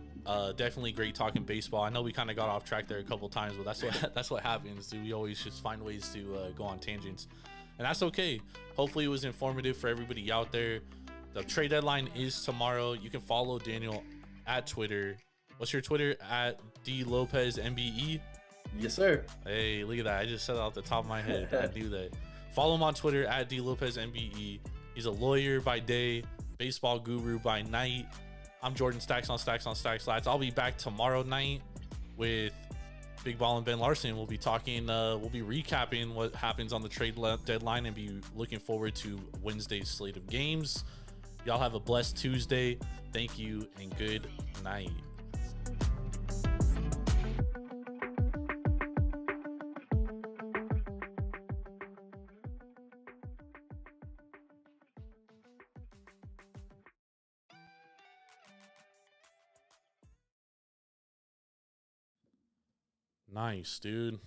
S4: Definitely great talking baseball. I know we kind of got off track there a couple times, but that's what happens, dude. We always just find ways to go on tangents, and that's okay. Hopefully it was informative for everybody out there. The trade deadline is tomorrow. You can follow Daniel at Twitter. What's your Twitter? At D Lopez MBE?
S5: Yes, sir.
S4: Hey, look at that. I just said it off the top of my head. I knew that. Follow him on Twitter at D Lopez MBE. He's a lawyer by day, baseball guru by night. I'm Jordan Stacks on Stacks on Stacks Lads. I'll be back tomorrow night with Big Ball and Ben Larson. We'll be talking, we'll be recapping what happens on the trade deadline and be looking forward to Wednesday's slate of games. Y'all have a blessed Tuesday. Thank you and good night. Nice, dude.